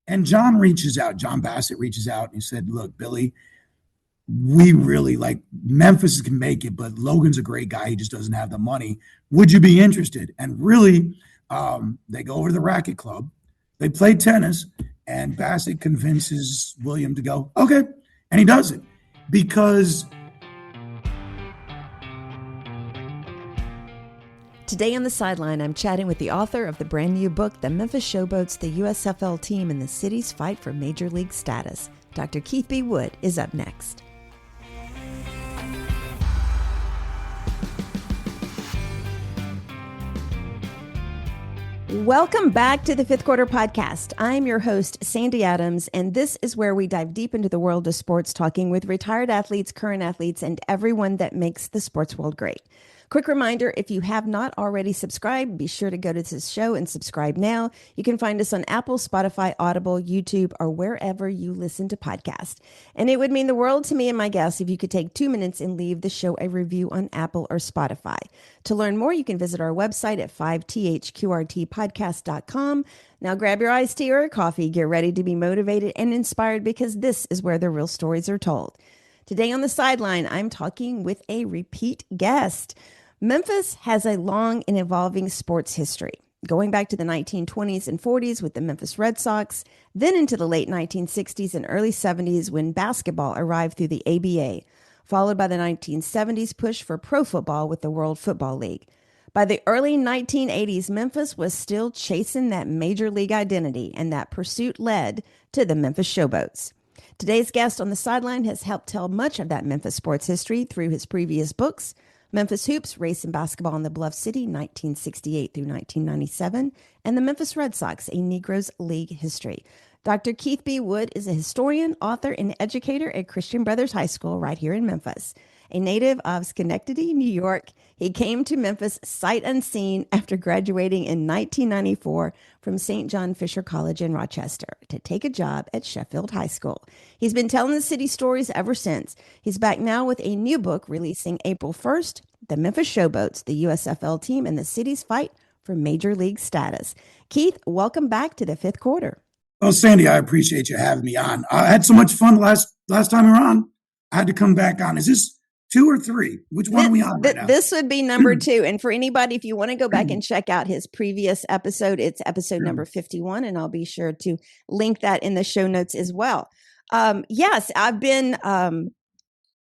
And John Bassett reaches out and he said, look, Billy, we really like Memphis can make it, but Logan's a great guy. He just doesn't have the money. Would you be interested? And really, they go over to the racket club. They play tennis, and Bassett convinces William to go, okay. And he does it because Today on the sideline, I'm chatting with the author of the brand new book, The Memphis Showboats, the USFL Team, and the city's fight for Major League status. Dr. Keith B. Wood is up next. Welcome back to the Fifth Quarter Podcast. I'm your host, Sandy Adams, and this is where we dive deep into the world of sports, talking with retired athletes, current athletes, and everyone that makes the sports world great. Quick reminder, if you have not already subscribed, be sure to go to this show and subscribe now. You can find us on Apple, Spotify, Audible, YouTube, or wherever you listen to podcasts. And it would mean the world to me and my guests if you could take 2 minutes and leave the show a review on Apple or Spotify. To learn more, you can visit our website at 5thqrtpodcast.com. Now grab your iced tea or a coffee, get ready to be motivated and inspired because this is where the real stories are told. Today on the sideline, I'm talking with a repeat guest. Memphis has a long and evolving sports history, going back to the 1920s and 40s with the Memphis Red Sox, then into the late 1960s and early 70s when basketball arrived through the ABA, followed by the 1970s push for pro football with the World Football League. By the early 1980s, Memphis was still chasing that major league identity, and that pursuit led to the Memphis Showboats. Today's guest on the sideline has helped tell much of that Memphis sports history through his previous books, Memphis Hoops, Race and Basketball in the Bluff City, 1968 through 1997, and the Memphis Red Sox, A Negroes League History. Dr. Keith B. Wood is a historian, author, and educator at Christian Brothers High School right here in Memphis. A native of Schenectady, New York, he came to Memphis sight unseen after graduating in 1994 from St. John Fisher College in Rochester to take a job at Sheffield High School. He's been telling the city stories ever since. He's back now with a new book releasing April 1st, The Memphis Showboats, the USFL Team, and the city's fight for Major League status. Keith, welcome back to the Fifth Quarter. Well, Sandy, I appreciate you having me on. I had so much fun last time we were on. I had to come back on. Is this 2 or 3? Which one are we on right now? This would be number 2. And for anybody, if you want to go back and check out his previous episode, it's episode number 51, and I'll be sure to link that in the show notes as well. Yes, I've been,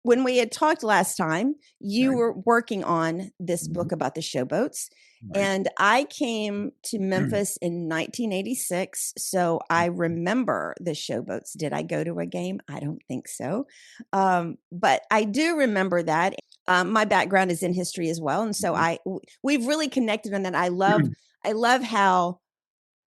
when we had talked last time, you were working on this book about the Showboats. Right. And I came to Memphis in 1986, so I remember the Showboats. Did I go to a game? I don't think so. But I do remember that. My background is in history as well. And so we've really connected on that. I love how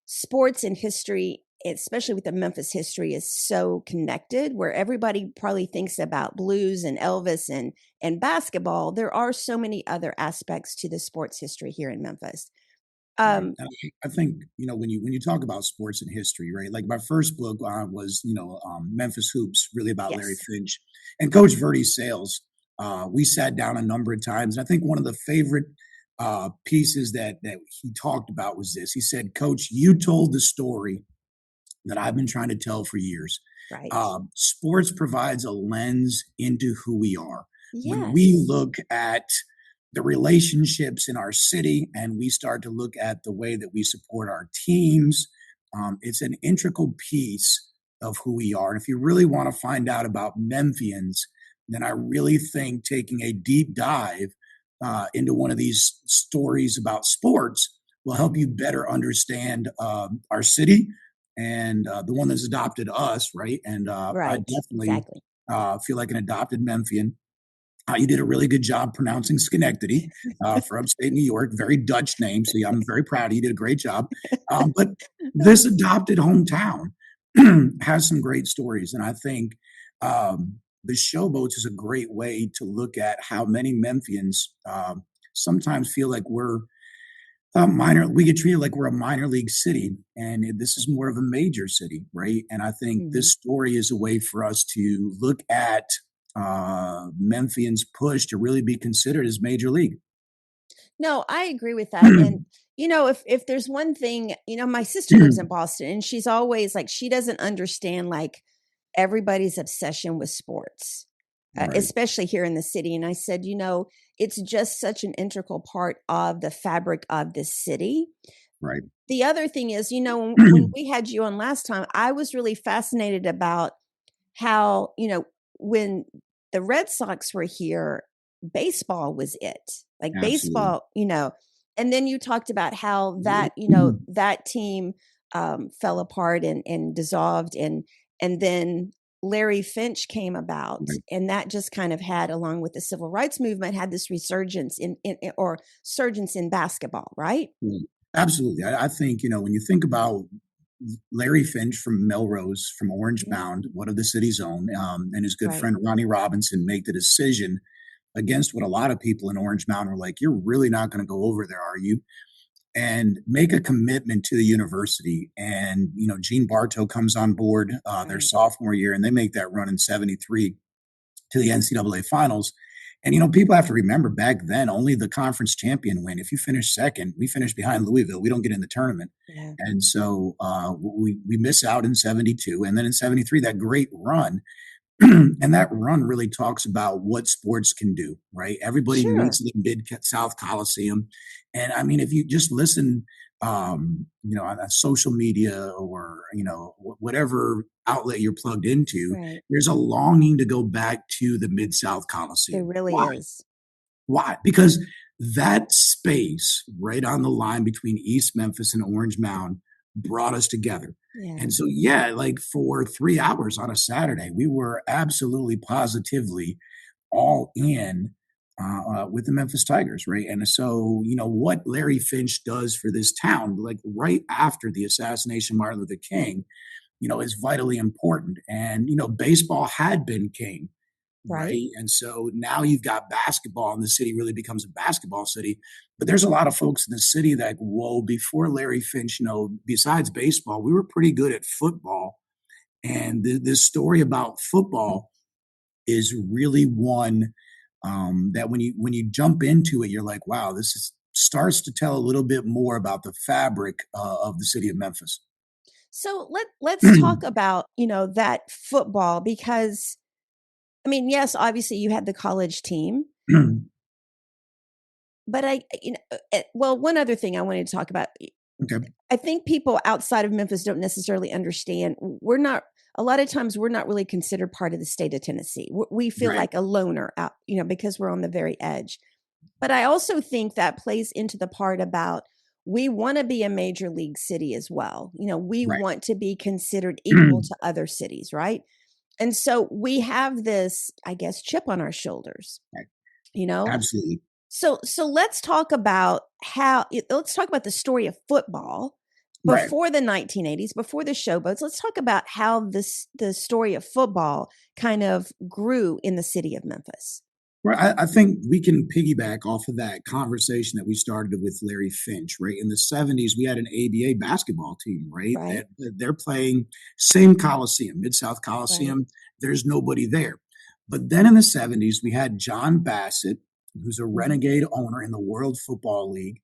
sports and history, especially with the Memphis history, is so connected, where everybody probably thinks about blues and Elvis and basketball. There are so many other aspects to the sports history here in Memphis. I think, when you talk about sports and history, right? Like my first book was, Memphis Hoops, really about Larry Finch and Coach Verdi Sales. We sat down a number of times. And I think one of the favorite pieces that he talked about was this. He said, Coach, you told the story that I've been trying to tell for years. Right. Sports provides a lens into who we are. Yes. When we look at the relationships in our city and we start to look at the way that we support our teams, it's an integral piece of who we are. And if you really want to find out about Memphians, then I really think taking a deep dive into one of these stories about sports will help you better understand our city and the one that's adopted us, right? And I definitely feel like an adopted Memphian. You did a really good job pronouncing Schenectady for upstate New York. Very Dutch name, so I'm very proud of you. You did a great job. But this adopted hometown has some great stories, and I think the Showboats is a great way to look at how many Memphians sometimes feel like we're we get treated like we're a minor league city, and this is more of a major city, right? And I think this story is a way for us to look at Memphians' push to really be considered as major league. No, I agree with that. And if there's one thing, my sister lives in Boston and she's always like, she doesn't understand like everybody's obsession with sports, Right, especially here in the city. And I said, it's just such an integral part of the fabric of this city. right. The other thing is, when we had you on last time, I was really fascinated about how, when the Red Sox were here, baseball was it. Like Absolutely. baseball, and then you talked about how that, that team fell apart and dissolved and then Larry Finch came about, Right. and that just kind of had, along with the civil rights movement, had this resurgence in or surgence in basketball, right? Mm. Absolutely. I think, when you think about Larry Finch from Melrose, from Orange Mhm. Mound, one of the city's own, and his good Right. friend Ronnie Robinson make the decision against what a lot of people in Orange Mound were like, you're really not going to go over there, are you? And make a commitment to the university. And, Gene Bartow comes on board their Right. sophomore year, and they make that run in 73 to the NCAA finals. And, people have to remember back then, only the conference champion win. If you finish second, we finish behind Louisville. We don't get in the tournament. Yeah. And so we miss out in 72. And then in 73, that great run. And that run really talks about what sports can do, right? Everybody Sure. meets in the Mid South Coliseum. And I mean, if you just listen, on social media or, whatever outlet you're plugged into, Right. there's a longing to go back to the Mid South There Coliseum. really Why? is. Why? Because that space right on the line between East Memphis and Orange Mound brought us together. Yeah. And so, yeah, like for 3 hours on a Saturday, we were absolutely positively all in with the Memphis Tigers, right? And so, what Larry Finch does for this town, like right after the assassination of Martin Luther King, is vitally important. And, baseball had been king, Right. right? And so now you've got basketball, and the city really becomes a basketball city. But there's a lot of folks in the city that, whoa, before Larry Finch, besides baseball, we were pretty good at football. And this story about football is really one that when you jump into it, you're like, wow, starts to tell a little bit more about the fabric of the city of Memphis. So let's talk about, that football, because I mean, yes, obviously you had the college team, but well, one other thing I wanted to talk about. Okay, I think people outside of Memphis don't necessarily understand. We're not, a lot of times we're not really considered part of the state of Tennessee. We feel right, like a loner out, because we're on the very edge. But I also think that plays into the part about, we want to be a major league city as well. We right, want to be considered equal to other cities, right? And so we have this, I guess, chip on our shoulders, right, you know? absolutely, So let's talk about let's talk about the story of football right. before the 1980s, before the showboats. Let's talk about how the story of football kind of grew in the city of Memphis. Right. I think we can piggyback off of that conversation that we started with Larry Finch, right? In the 70s, we had an ABA basketball team, right? Right. That they're playing same Coliseum, Mid South Right. Coliseum. There's nobody there. But then in the 70s, we had John Bassett, who's a Mhm. renegade owner in the World Football League.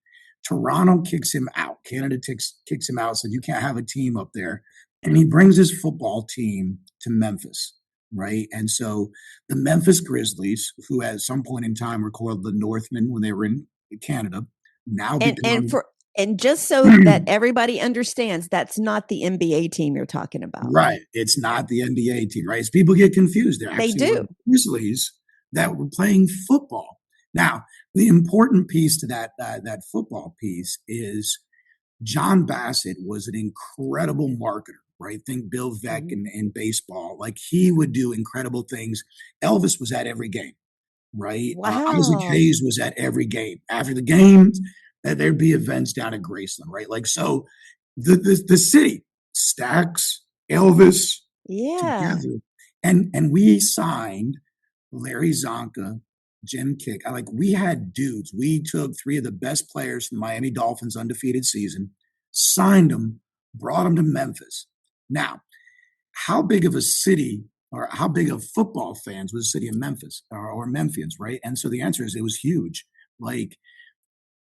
Toronto kicks him out. Canada kicks him out, said, you can't have a team up there. And he brings his football team to Memphis, right? And so the Memphis Grizzlies, who at some point in time were called the Northmen when they were in Canada, now And become and just so that everybody understands, that's not the NBA team you're talking about. right. It's not the NBA team, right? As people get confused, there They actually were do. Grizzlies that were playing football. Now, the important piece to that football piece is John Bassett was an incredible marketer, right? Think Bill Veeck Mhm. in baseball. Like he would do incredible things. Elvis was at every game, right? Isaac Wow. Hayes was at every game. After the games, there'd be events down at Graceland, right? Like so, the city stacks Elvis Yeah. together, and we signed Larry Zonka, Jim Kick. Like we had dudes. We took three of the best players from the Miami Dolphins' undefeated season, signed them, brought them to Memphis. Now, how big of a city or how big of football fans was the city of Memphis or Memphians, right? And so the answer is it was huge. Like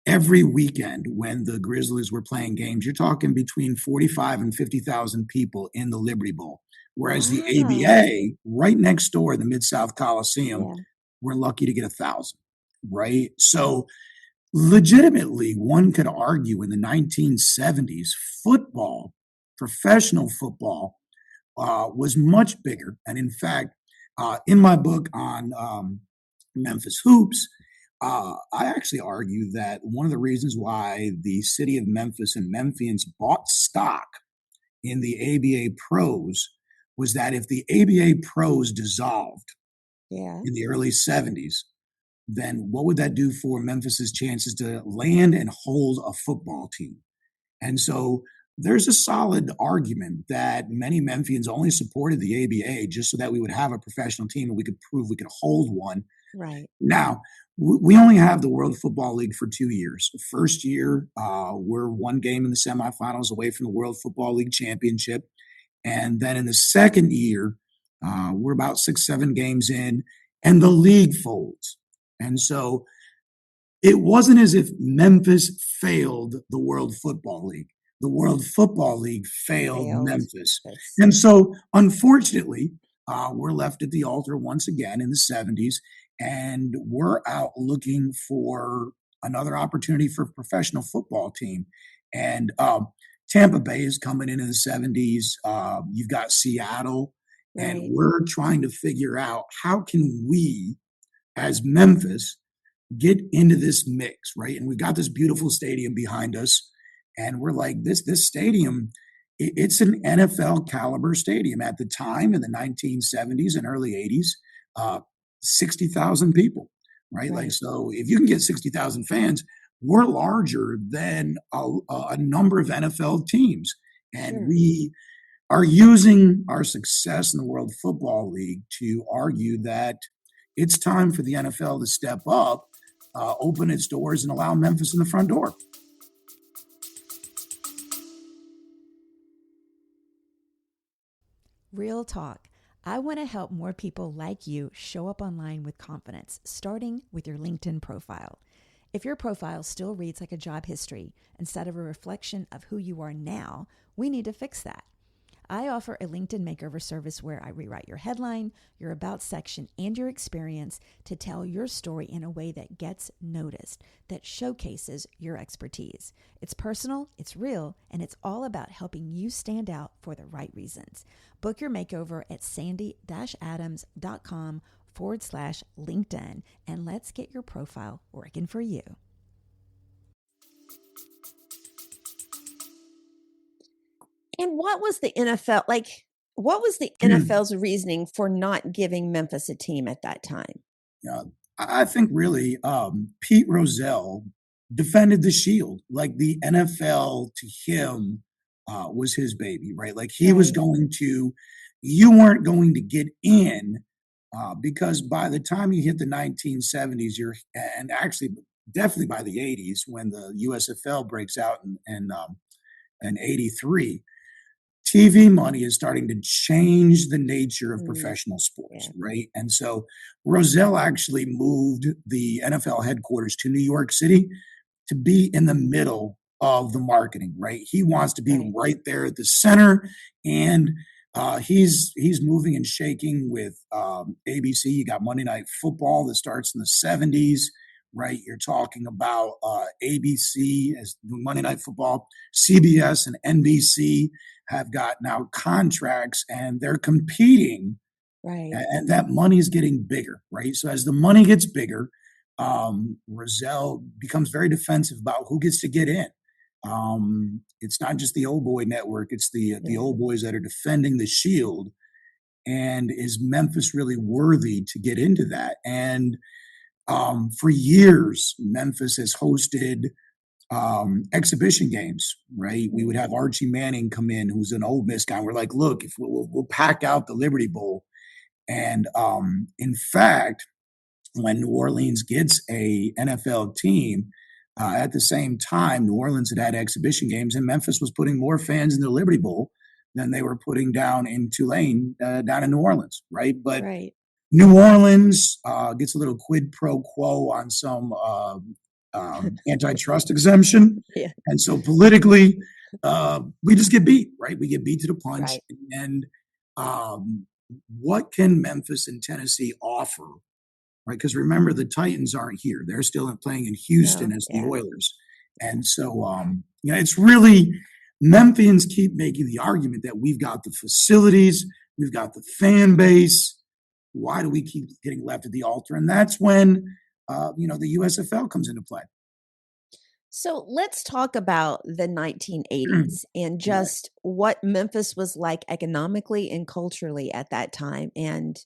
every weekend when the Grizzlies were playing games, you're talking between 45 and 50,000 people in the Liberty Bowl. Whereas the Wow. ABA, right next door in the Mid-South Coliseum, Yeah. we're lucky to get 1,000, right? So legitimately, one could argue in the 1970s, football, professional football, was much bigger. And in fact, in my book on Memphis hoops, I actually argue that one of the reasons why the city of Memphis and Memphians bought stock in the ABA pros was that if the ABA pros dissolved Yeah. in the early 70s, then what would that do for Memphis's chances to land and hold a football team? And so there's a solid argument that many Memphians only supported the ABA just so that we would have a professional team and we could prove we could hold one. Right. Now, we only have the World Football League for 2 years. The first year, we're one game in the semifinals away from the World Football League championship. And then in the second year, we're about 6, 7 games in, and the league folds. And so it wasn't as if Memphis failed the World Football League. The World Football League failed Failed. Memphis. This. And so, unfortunately, we're left at the altar once again in the 70s, and we're out looking for another opportunity for a professional football team. And Tampa Bay is coming in the 70s. You've got Seattle, and Right. we're trying to figure out how can we, as Memphis, get into this mix, right? And we've got this beautiful stadium behind us, and we're like, this stadium, it's an NFL caliber stadium at the time in the 1970s and early 80s, 60,000 people, right? Like, Right. so if you can get 60,000 fans, we're larger than a number of NFL teams, and Sure. we are using our success in the World Football League to argue that it's time for the NFL to step up, open its doors, and allow Memphis in the front door. Real talk. I want to help more people like you show up online with confidence, starting with your LinkedIn profile. If your profile still reads like a job history instead of a reflection of who you are now, we need to fix that. I offer a LinkedIn makeover service where I rewrite your headline, your about section, and your experience to tell your story in a way that gets noticed, that showcases your expertise. It's personal, it's real, and it's all about helping you stand out for the right reasons. Book your makeover at sandy-adams.com/LinkedIn, and let's get your profile working for you. And what was the NFL like? What was the NFL's reasoning for not giving Memphis a team at that time? Yeah, I think really Pete Rozelle defended the Shield. Like the NFL to him was his baby, right? Like he was Right. going to, you weren't going to get in because by the time you hit the 1970s, and actually definitely by the 80s when the USFL breaks out in 83, TV money is starting to change the nature of professional sports, Yeah. right? And so Rozelle actually moved the NFL headquarters to New York City to be in the middle of the marketing, right? He wants to be Right. right there at the center, and he's moving and shaking with ABC. You got Monday Night Football that starts in the 70s, right? You're talking about ABC as Monday Night Football, CBS and NBC have got now contracts and they're competing, Right. and that money is getting bigger, right? So as the money gets bigger, Rozelle becomes very defensive about who gets to get in. It's not just the old boy network; it's the old boys that are defending the Shield. And is Memphis really worthy to get into that? And for years, Memphis has hosted exhibition games, right? We would have Archie Manning come in, who's an Ole Miss guy. We're like, look, if we'll pack out the Liberty Bowl. And in fact, when New Orleans gets a NFL team, at the same time, New Orleans had exhibition games, and Memphis was putting more fans in the Liberty Bowl than they were putting down in Tulane, down in New Orleans, right? But Right. New Orleans gets a little quid pro quo on some antitrust exemption. Yeah. And so politically, we just get beat, right? We get beat to the punch. Right. And what can Memphis and Tennessee offer, right? Because remember, the Titans aren't here. They're still playing in Houston as the Oilers. And so, it's really, Memphians keep making the argument that we've got the facilities, we've got the fan base. Why do we keep getting left at the altar? And that's when, the USFL comes into play. So let's talk about the 1980s and just what Memphis was like economically and culturally at that time, and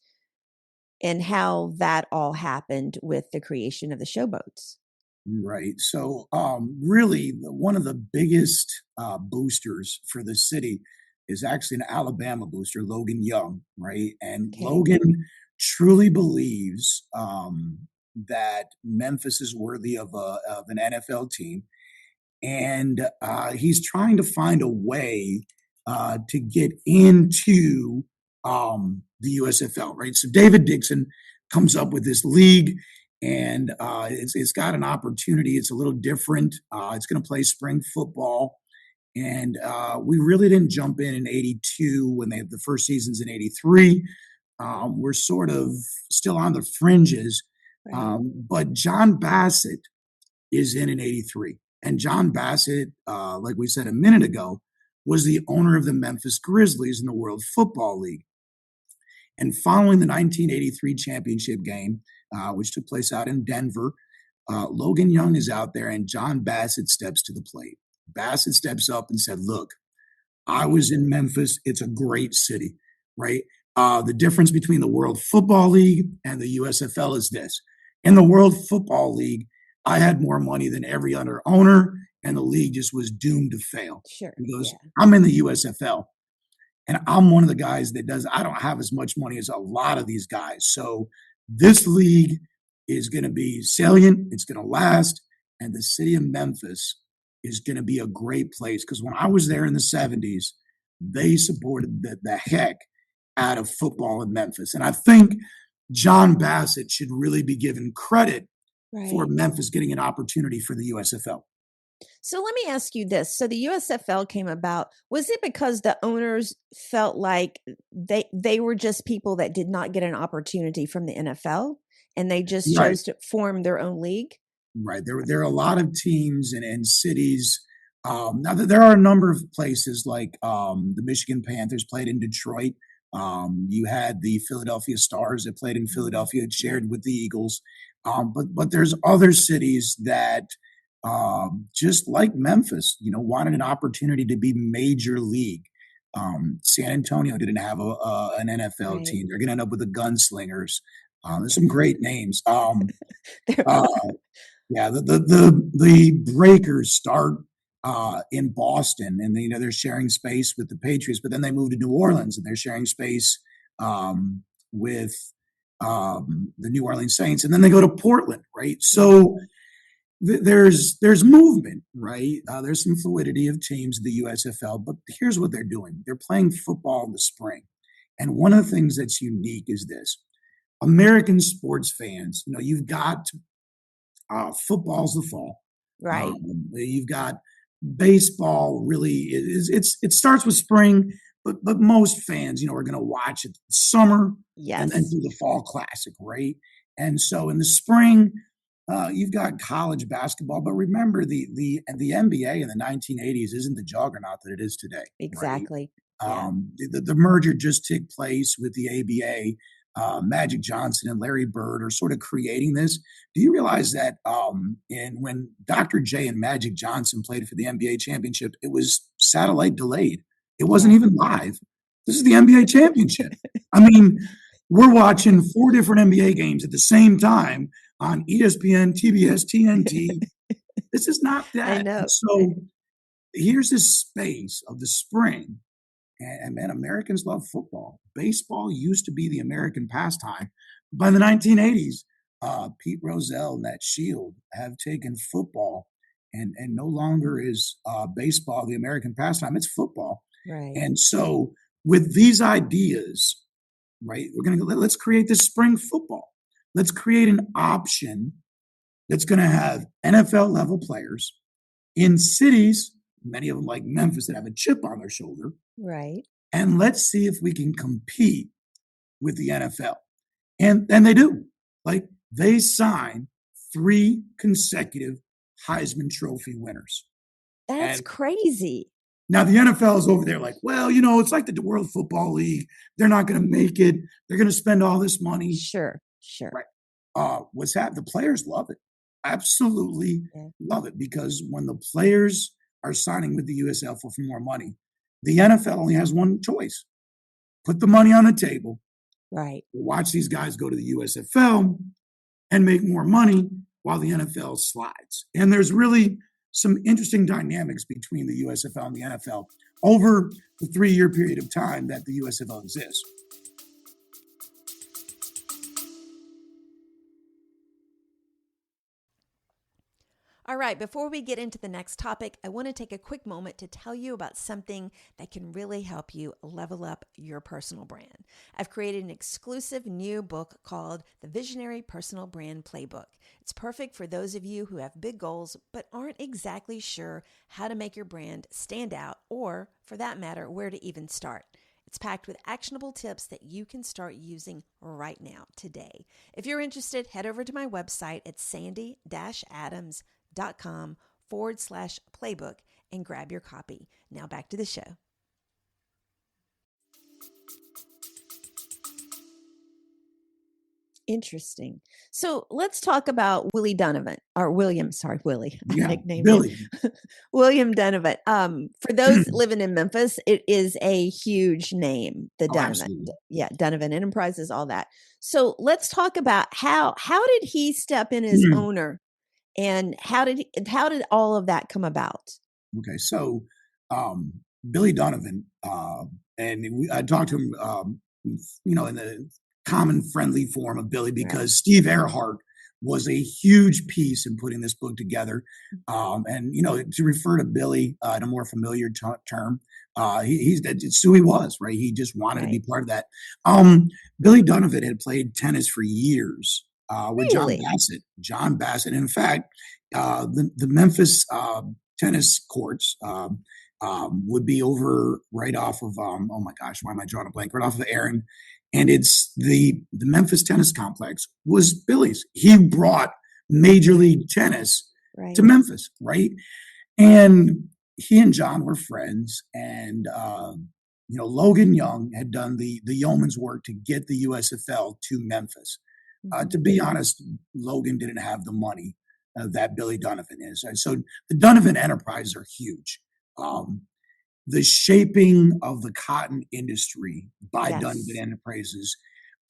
how that all happened with the creation of the Showboats. Right. So really, one of the biggest boosters for the city is actually an Alabama booster, Logan Young, right? And Logan truly believes that Memphis is worthy of an NFL team. And he's trying to find a way to get into the USFL, right? So David Dixon comes up with this league, and it's got an opportunity. It's a little different. It's going to play spring football. And we really didn't jump in 82 when they had the first seasons in 83. We're sort of still on the fringes. But John Bassett is in 83. And John Bassett, like we said a minute ago, was the owner of the Memphis Grizzlies in the World Football League. And following the 1983 championship game, which took place out in Denver, Logan Young is out there and John Bassett steps to the plate. Bassett steps up and said, look, I was in Memphis. It's a great city, right? The difference between the World Football League and the USFL is this. In the World Football League, I had more money than every other owner, and the league just was doomed to fail. Sure. He goes, I'm in the USFL, and I'm one of the guys I don't have as much money as a lot of these guys. So this league is going to be salient. It's going to last. And the city of Memphis is going to be a great place. Because when I was there in the 70s, they supported the heck out of football in Memphis. And I think John Bassett should really be given credit for Memphis getting an opportunity for the USFL. So let me ask you this. So the USFL came about. Was it because the owners felt like they were just people that did not get an opportunity from the NFL, and they just chose to form their own league? Right. There are a lot of teams and cities. Now, there are a number of places like the Michigan Panthers played in Detroit. You had the Philadelphia Stars that played in Philadelphia, shared with the Eagles. But there's other cities that just like Memphis, wanted an opportunity to be major league. San Antonio didn't have an NFL team. They're going to end up with the Gunslingers. There's some great names. The Breakers start in Boston, and they're sharing space with the Patriots, but then they move to New Orleans and they're sharing space with the New Orleans Saints, and then they go to Portland, right? So there's movement, right? There's some fluidity of teams in the USFL, but here's what they're doing. They're playing football in the spring. And one of the things that's unique is this. American sports fans, you've got football's the fall. Right. You've got baseball really, it starts with spring, but most fans, are going to watch it summer and then through the fall classic, right? And so in the spring, you've got college basketball, but remember the NBA in the 1980s isn't the juggernaut that it is today. Exactly. Right? The merger just took place with the ABA. Magic Johnson and Larry Bird are sort of creating this. Do you realize that when Dr. J and Magic Johnson played for the NBA championship, it was satellite delayed. It wasn't even live. This is the NBA championship. I mean, we're watching 4 different NBA games at the same time on ESPN, TBS, TNT. This is not that. I know. So here's this space of the spring. And man, Americans love football. Baseball used to be the American pastime. By the 1980s, Pete Rozelle and that Shield have taken football, and no longer is baseball the American pastime. It's football. Right. And so with these ideas, right, let's create this spring football. Let's create an option that's going to have NFL level players in cities, many of them like Memphis, that have a chip on their shoulder. Right. And let's see if we can compete with the NFL. And they do. Like, they sign 3 consecutive Heisman Trophy winners. That's crazy. Now, the NFL is over there like, well, it's like the World Football League. They're not going to make it. They're going to spend all this money. Sure. Right. What's happening? The players love it. Absolutely love it, because when the players are signing with the USFL for more money, the NFL only has one choice: put the money on the table. Right. Watch these guys go to the USFL and make more money while the NFL slides. And there's really some interesting dynamics between the USFL and the NFL over the 3-year period of time that the USFL exists. All right, before we get into the next topic, I want to take a quick moment to tell you about something that can really help you level up your personal brand. I've created an exclusive new book called The Visionary Personal Brand Playbook. It's perfect for those of you who have big goals but aren't exactly sure how to make your brand stand out, or for that matter, where to even start. It's packed with actionable tips that you can start using right now, today. If you're interested, head over to my website at sandy-adams.com/playbook and grab your copy. Now back to the show. Interesting. So let's talk about Willie Dunavant, or William, sorry, Willie. Yeah, I nicknamed Billy. him. William Dunavant. For those living in Memphis, it is a huge name, the Dunavant. Absolutely. Yeah, Dunavant Enterprises, all that. So let's talk about how did he step in as owner, and how did all of that come about? Okay, so Billy Dunavant, and I talked to him, in the common friendly form of Billy, because Steve Ehrhart was a huge piece in putting this book together. And to refer to Billy in a more familiar term, it's who he was, right? He just wanted to be part of that. Billy Dunavant had played tennis for years with John Bassett. In fact, the Memphis tennis courts would be over right off of, oh my gosh, why am I drawing a blank? Right off of Aaron. And it's the Memphis tennis complex was Billy's. He brought Major League Tennis to Memphis, right? And he and John were friends. And, Logan Young had done the yeoman's work to get the USFL to Memphis. To be honest, Logan didn't have the money that Billy Dunavant is. And so the Dunavant enterprises are huge. The shaping of the cotton industry by Dunavant Enterprises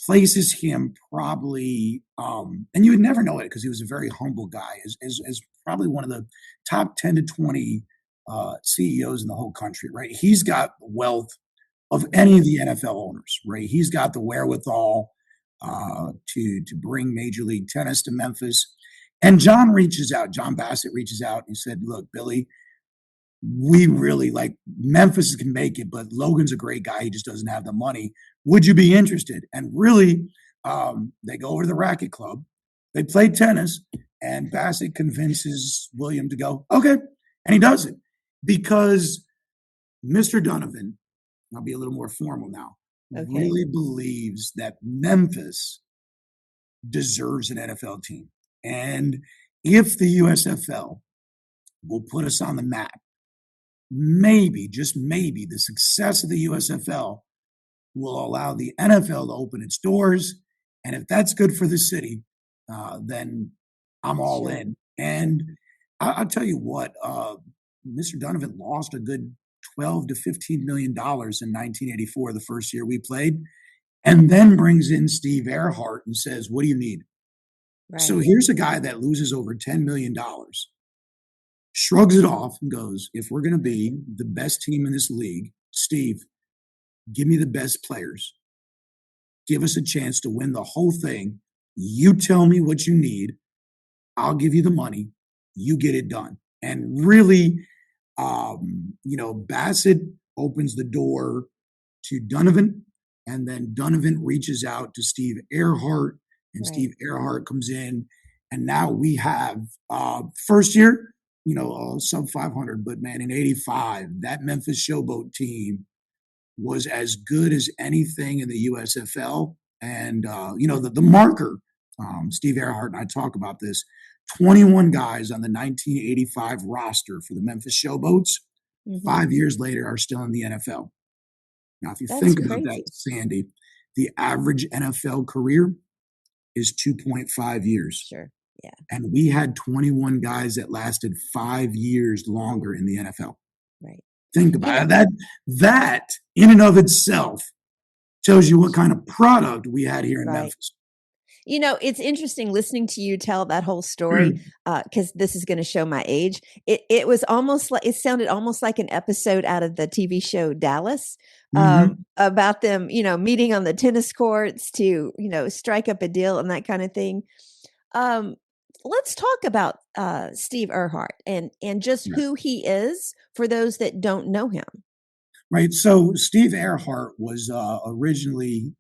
places him probably, and you would never know it because he was a very humble guy, as probably one of the top 10 to 20 CEOs in the whole country, right? He's got the wealth of any of the NFL owners, right? He's got the wherewithal to bring Major League Tennis to Memphis. And John Bassett reaches out and said, look, Billy, we really Memphis can make it, but Logan's a great guy. He just doesn't have the money. Would you be interested? And really, they go over to the racket club. They play tennis, and Bassett convinces William to go, okay. And he does it because Mr. Dunavant, I'll be a little more formal now, really believes that Memphis deserves an NFL team. And if the USFL will put us on the map, maybe, just maybe, the success of the USFL will allow the NFL to open its doors. And if that's good for the city, then I'm all in. And I'll tell you what, Mr. Dunavant lost a good $12 to $15 million in 1984, the first year we played, and then brings in Steve Ehrhart and says, what do you need? So here's a guy that loses over $10 million. Shrugs it off and goes, if we're going to be the best team in this league, Steve, give me the best players. Give us a chance to win the whole thing. You tell me what you need. I'll give you the money. You get it done. And really, Bassett opens the door to Dunavant, and then Dunavant reaches out to Steve Ehrhart, and Steve Ehrhart comes in And now we have first year, sub 500, but man, in 85, that Memphis Showboat team was as good as anything in the USFL. And, the marker, Steve Ehrhart and I talk about this, 21 guys on the 1985 roster for the Memphis Showboats, 5 years later are still in the NFL. Now, if you That's think about crazy. that, Sandy, the average NFL career is 2.5 years. Sure. Yeah. And we had 21 guys that lasted 5 years longer in the NFL. Right. Think about it. That in and of itself tells you what kind of product we had here in Memphis. It's interesting listening to you tell that whole story because this is going to show my age. It was almost like, it sounded almost like an episode out of the TV show Dallas about them, meeting on the tennis courts to, strike up a deal and that kind of thing. Let's talk about Steve Ehrhart and just who he is for those that don't know him. Right. So Steve Ehrhart was originally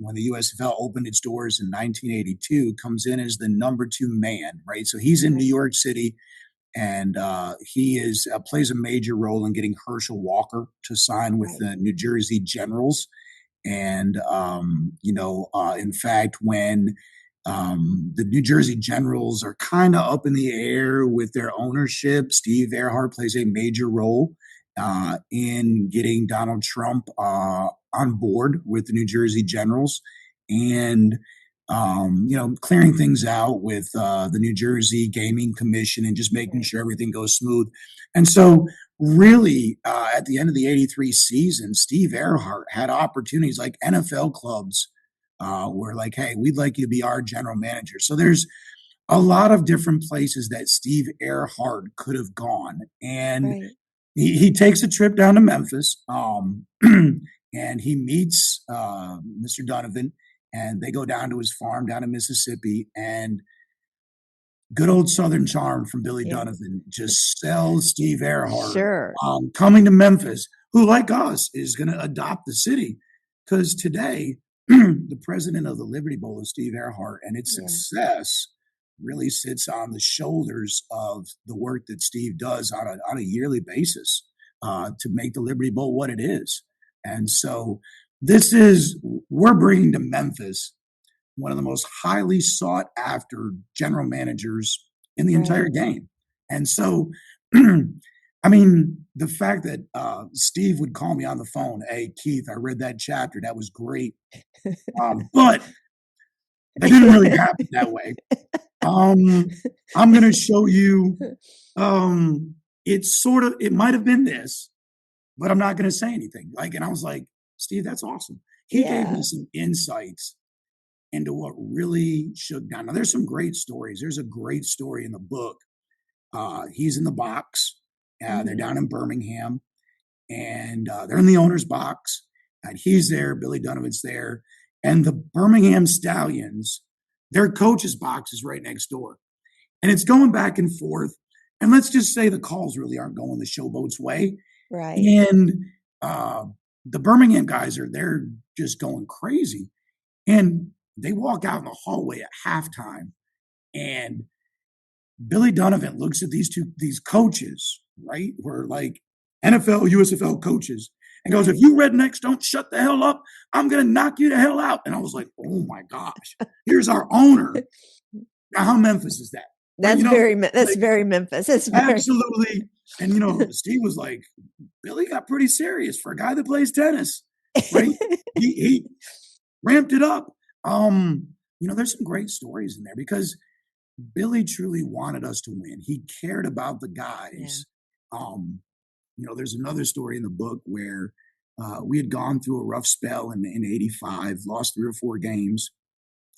when the USFL opened its doors in 1982, comes in as the number 2 man. Right. So he's in New York City, and he plays a major role in getting Herschel Walker to sign with the New Jersey Generals. And in fact, when the New Jersey Generals are kind of up in the air with their ownership, Steve Ehrhart plays a major role in getting Donald Trump on board with the New Jersey Generals, and clearing things out with the New Jersey Gaming Commission and just making sure everything goes smooth. And so really at the end of the 83 season, Steve Ehrhart had opportunities like NFL clubs were like, hey, we'd like you to be our general manager. So there's a lot of different places that Steve Ehrhart could have gone. And he takes a trip down to Memphis, and he meets Mr. Dunavant, and they go down to his farm down in Mississippi, and good old Southern charm from Billy Dunavant just sells Steve Ehrhart coming to Memphis, who, like us, is going to adopt the city. Because today, the president of the Liberty Bowl is Steve Ehrhart, and its success really sits on the shoulders of the work that Steve does on a yearly basis to make the Liberty Bowl what it is. And so we're bringing to Memphis one of the most highly sought after general managers in the entire game. And so, I mean, the fact that Steve would call me on the phone, hey, Keith, I read that chapter. That was great. But that didn't really happen that way. I'm going to show you. It might have been this, but I'm not going to say anything. And I was like, Steve, that's awesome. He gave me some insights into what really shook down. Now, there's some great stories. There's a great story in the book. He's in the box. They're down in Birmingham, and they're in the owner's box, and he's there. Billy Dunavant's there, and the Birmingham Stallions, their coach's box is right next door, and it's going back and forth. And let's just say the calls really aren't going the Showboats' way, right? And the Birmingham guys they're just going crazy, and they walk out in the hallway at halftime, and Billy Dunavant looks at these coaches, right? Who are like NFL, USFL coaches, and goes, if you rednecks don't shut the hell up, I'm going to knock you the hell out. And I was like, oh my gosh, here's our owner. Now, how Memphis is that? That's very Memphis. That's absolutely. And, Steve was like, Billy got pretty serious for a guy that plays tennis, right? he ramped it up. There's some great stories in there because Billy truly wanted us to win. He cared about the guys. There's another story in the book where we had gone through a rough spell in 85, lost 3 or 4 games.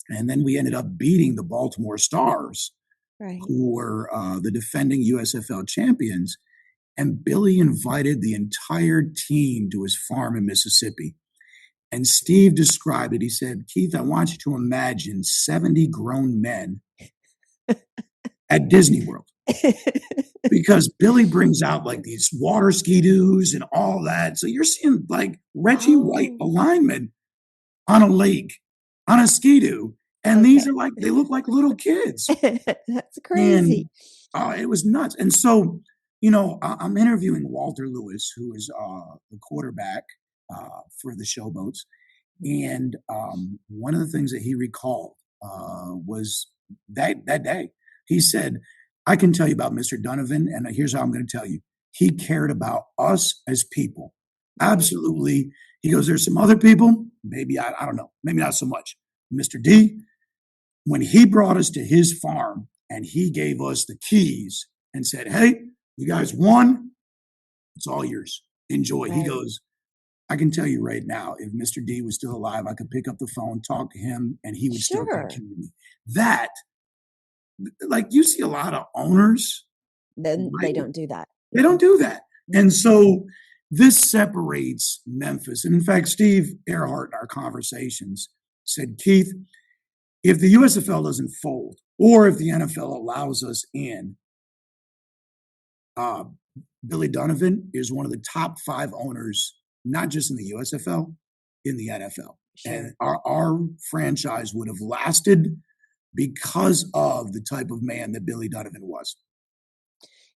And then we ended up beating the Baltimore Stars, who were the defending USFL champions. And Billy invited the entire team to his farm in Mississippi. And Steve described it. He said, Keith, I want you to imagine 70 grown men at Disney World. Because Billy brings out like these water ski-doos and all that. So you're seeing like Reggie White alignment on a lake, on a ski-doo. And these are like, they look like little kids. That's And crazy. it was nuts. And so, you know, I'm interviewing Walter Lewis, who is the quarterback for the Showboats. And one of the things that he recalled was that day. He said, I can tell you about Mr. Dunavant, and here's how I'm going to tell you. He cared about us as people. Right. Absolutely. He goes, there's some other people, maybe, I don't know, maybe not so much. Mr. D, when he brought us to his farm and he gave us the keys and said, hey, you guys won, it's all yours. Enjoy. Right. He goes, I can tell you right now, if Mr. D was still alive, I could pick up the phone, talk to him, and he would still take care of me. That, like, you see a lot of owners. Then right? They don't do that. They don't do that. And so this separates Memphis. And in fact, Steve Ehrhart in our conversations said, Keith, if the USFL doesn't fold, or if the NFL allows us in, Billy Dunavant is one of the top 5 owners, not just in the USFL, in the NFL. Sure. And our franchise would have lasted because of the type of man that Billy Dunavant was.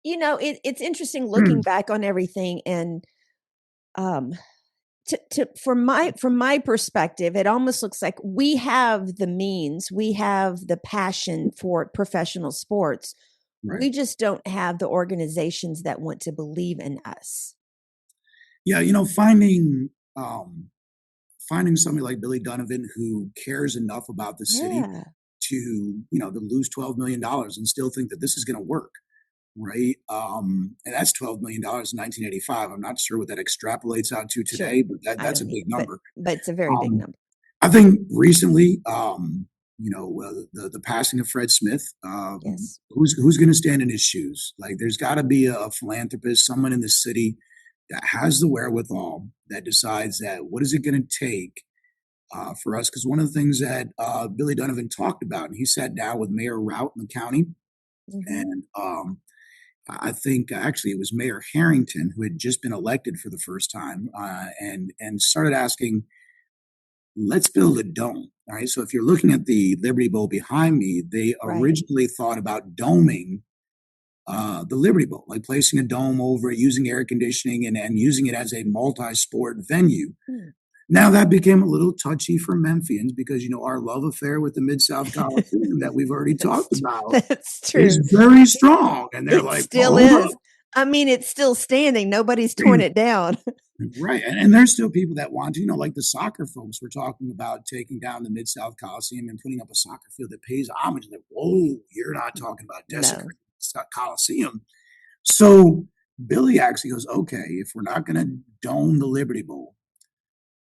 You know, it's interesting looking back on everything, and from my perspective, it almost looks like we have the means, we have the passion for professional sports. Right. We just don't have the organizations that want to believe in us. Yeah, you know, finding somebody like Billy Dunavant who cares enough about the city to, you know, to lose $12 million and still think that this is going to work. Right. And that's $12 million in 1985. I'm not sure what that extrapolates out to today, but that's a big number. But it's a very big number. I think recently, you know, the passing of Fred Smith, yes. who's going to stand in his shoes? Like, there's got to be a philanthropist, someone in the city that has the wherewithal, that decides that what is it going to take for us? Because one of the things that Billy Dunavant talked about, and he sat down with Mayor Rout in the county, and I think actually it was Mayor Harrington, who had just been elected for the first time, and started asking, let's build a dome. All right. So if you're looking at the Liberty Bowl behind me, they originally thought about doming the Liberty Bowl, like placing a dome over it, using air conditioning, and using it as a multi-sport venue. Now that became a little touchy for Memphians because, you know, our love affair with the Mid-South Coliseum that we've already talked about is very strong. And they're like, still is. I mean, it's still standing. Nobody's torn it down. Right. And there's still people that want to, you know, like the soccer folks were talking about taking down the Mid-South Coliseum and putting up a soccer field that pays homage. Like, whoa, you're not talking about desecrating the Coliseum. So Billy actually goes, okay, if we're not going to dome the Liberty Bowl,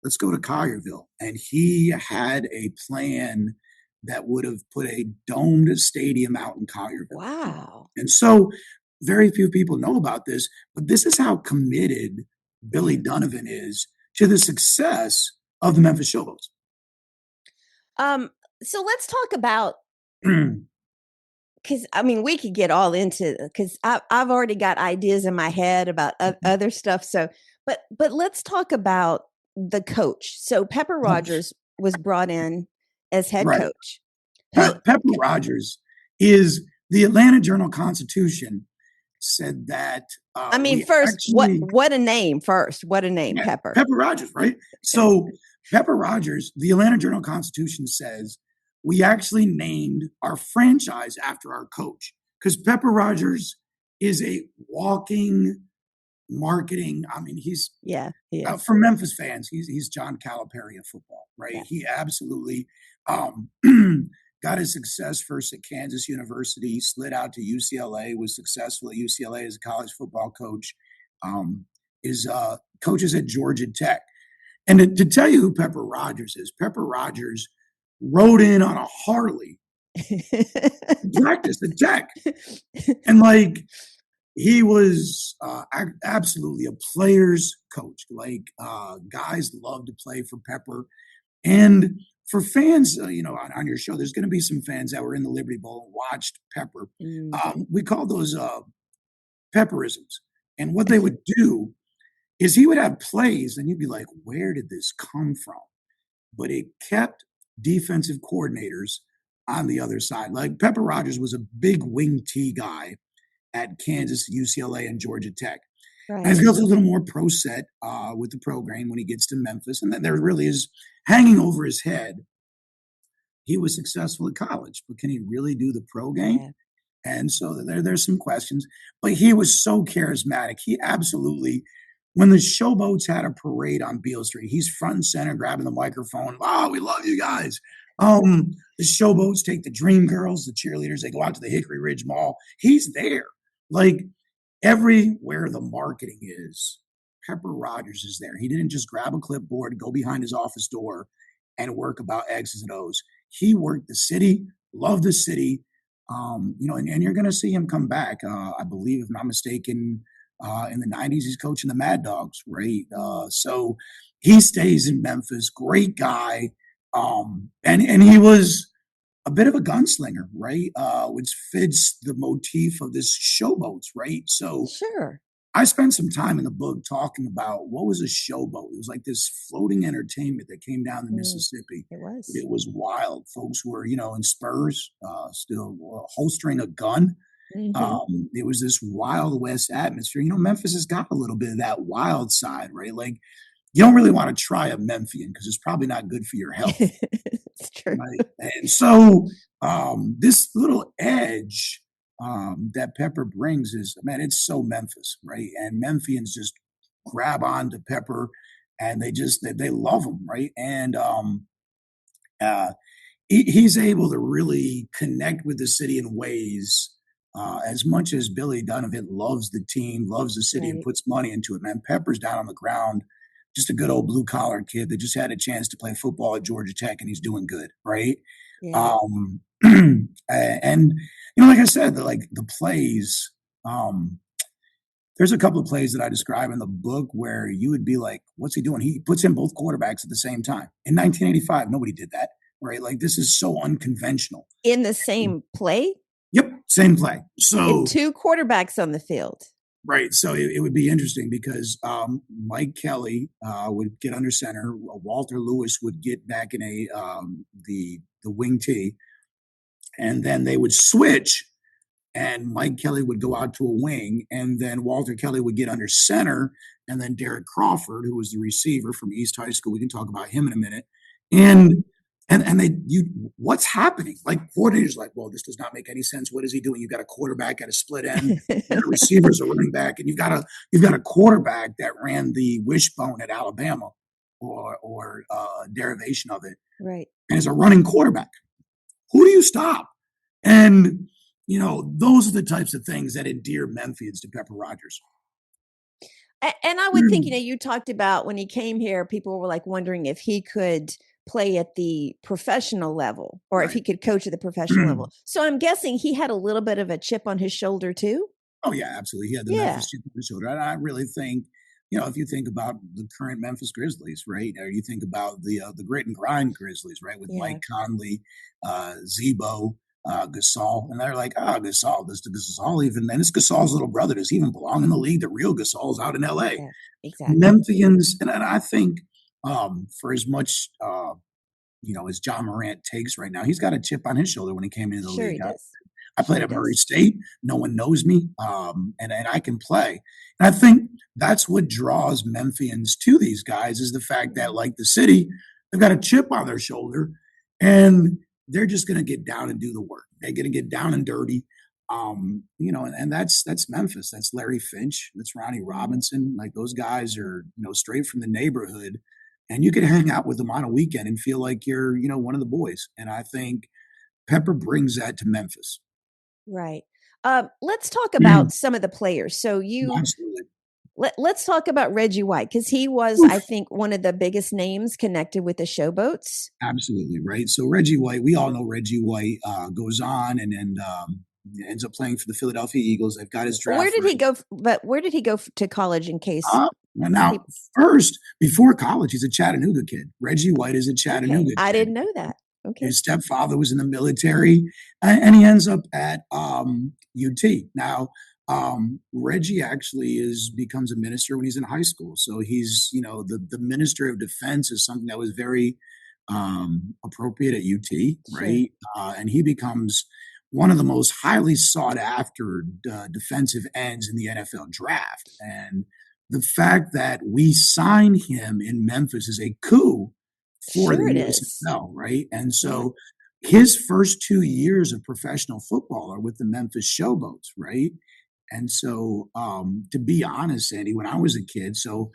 let's go to Collierville. And he had a plan that would have put a domed stadium out in Collierville. Wow. And so very few people know about this, but this is how committed Billy Dunavant is to the success of the Memphis Showboats. So let's talk about, because I mean, we could get all into, because I've already got ideas in my head about other stuff. So, but let's talk about the coach. So Pepper Rodgers was brought in as head coach. Pepper Rodgers is the Atlanta Journal-Constitution said that. I mean, first, actually, what a name! First, what a name, Pepper. Pepper Rodgers, right? So Pepper Rodgers, the Atlanta Journal-Constitution says we actually named our franchise after our coach because Pepper Rodgers is a walking marketing. I mean, he's he is. For Memphis fans, he's John Calipari of football, right? Yeah. He absolutely got his success first at Kansas University, slid out to UCLA, was successful at UCLA as a college football coach, coaches at Georgia Tech. And to tell you who Pepper Rodgers is, Pepper Rodgers rode in on a Harley, practice at Tech. And like, he was absolutely a player's coach. Like, guys love to play for Pepper. And for fans, you know, on your show, there's going to be some fans that were in the Liberty Bowl and watched Pepper. We call those Pepperisms. And what they would do is he would have plays, and you'd be like, where did this come from? But it kept defensive coordinators on the other side. Like Pepper Rodgers was a big wing T guy at Kansas, UCLA, and Georgia Tech. Right. And he feels a little more pro set with the program when he gets to Memphis. And then there really is hanging over his head. He was successful at college, but can he really do the pro game? Yeah. And so there's some questions. But he was so charismatic. He absolutely, when the Showboats had a parade on Beale Street, he's front and center grabbing the microphone. Oh, we love you guys. The Showboats take the Dream Girls, the cheerleaders, they go out to the Hickory Ridge Mall. He's there. Like everywhere the marketing is, Pepper Rodgers is there. He didn't just grab a clipboard, go behind his office door, and work about X's and O's. He worked the city, loved the city, and you're going to see him come back. I believe, if I'm not mistaken, in the 90s, he's coaching the Mad Dogs, right? So he stays in Memphis. Great guy. And he was a bit of a gunslinger, right? Which fits the motif of this Showboats, right? So Sure. I spent some time in the book talking about what was a showboat. It was like this floating entertainment that came down the Mississippi. It was. It was wild. Folks were, in spurs, still holstering a gun. It was this Wild West atmosphere. Memphis has got a little bit of that wild side, right? Like you don't really want to try a Memphian because it's probably not good for your health. It's true. Right? And so this little edge that Pepper brings is, man, it's so Memphis, right? And Memphians just grab on to Pepper and they love him, right? And he's able to really connect with the city in ways as much as Billy Dunavant loves the team, loves the city, and puts money into it. Man, Pepper's down on the ground, just a good old blue collar kid that just had a chance to play football at Georgia Tech, and he's doing good, right? Yeah. And like I said, the plays. There's a couple of plays that I describe in the book where you would be like, "What's he doing?" He puts in both quarterbacks at the same time. In 1985, nobody did that, right? Like this is so unconventional. In the same play? Yep, same play. So And two quarterbacks on the field. Right. So it would be interesting because Mike Kelly would get under center. Walter Lewis would get back in the wing T, and then they would switch. And Mike Kelly would go out to a wing, and then Walter Kelly would get under center, and then Derek Crawford, who was the receiver from East High School, we can talk about him in a minute. What's happening? Like coordinators, like, well, this does not make any sense. What is he doing? You got a quarterback at a split end, and the receivers are running back, and you've got a quarterback that ran the wishbone at Alabama, or derivation of it, right? And is a running quarterback. Who do you stop? And those are the types of things that endear Memphians to Pepper Rodgers. And I would think, you talked about when he came here, people were like wondering if he could play at the professional level or if he could coach at the professional level. So I'm guessing he had a little bit of a chip on his shoulder too. Oh yeah, absolutely. He had the Memphis chip on his shoulder. And I really think, if you think about the current Memphis Grizzlies, right? Or you think about the grit and grind Grizzlies, right? With Mike Conley, Zebo, Gasol, and they're like, Gasol, does Gasol even, and it's Gasol's little brother, does he even belong in the league? The real Gasol's out in LA. Yeah, exactly. Memphians, and I think for as much as John Morant takes right now, he's got a chip on his shoulder when he came into the league. I played at Murray State. No one knows me, and I can play. And I think that's what draws Memphians to these guys is the fact that, like the city, they've got a chip on their shoulder, and they're just going to get down and do the work. They're going to get down and dirty, and that's Memphis. That's Larry Finch. That's Ronnie Robinson. Like those guys are, straight from the neighborhood, and you can hang out with them on a weekend and feel like you're, one of the boys. And I think Pepper brings that to Memphis. Right. Let's talk about some of the players. So Absolutely. Let's talk about Reggie White, because he was, I think, one of the biggest names connected with the Showboats. Absolutely, right. So Reggie White, we all know Reggie White goes on and ends up playing for the Philadelphia Eagles. They've got his draft. Where did he go? But where did he go to college? In case first, before college, he's a Chattanooga kid. Reggie White is a Chattanooga kid. I didn't know that. Okay. His stepfather was in the military, and he ends up at UT. Now, Reggie actually becomes a minister when he's in high school. So he's, the minister of defense is something that was very appropriate at UT, Sure. right? And he becomes one of the most highly sought after defensive ends in the NFL draft. And the fact that we sign him in Memphis is a coup for the Sure it is. USFL, right? And Yeah. so his first 2 years of professional football are with the Memphis Showboats, right? And so, to be honest, Sandy, when I was a kid, so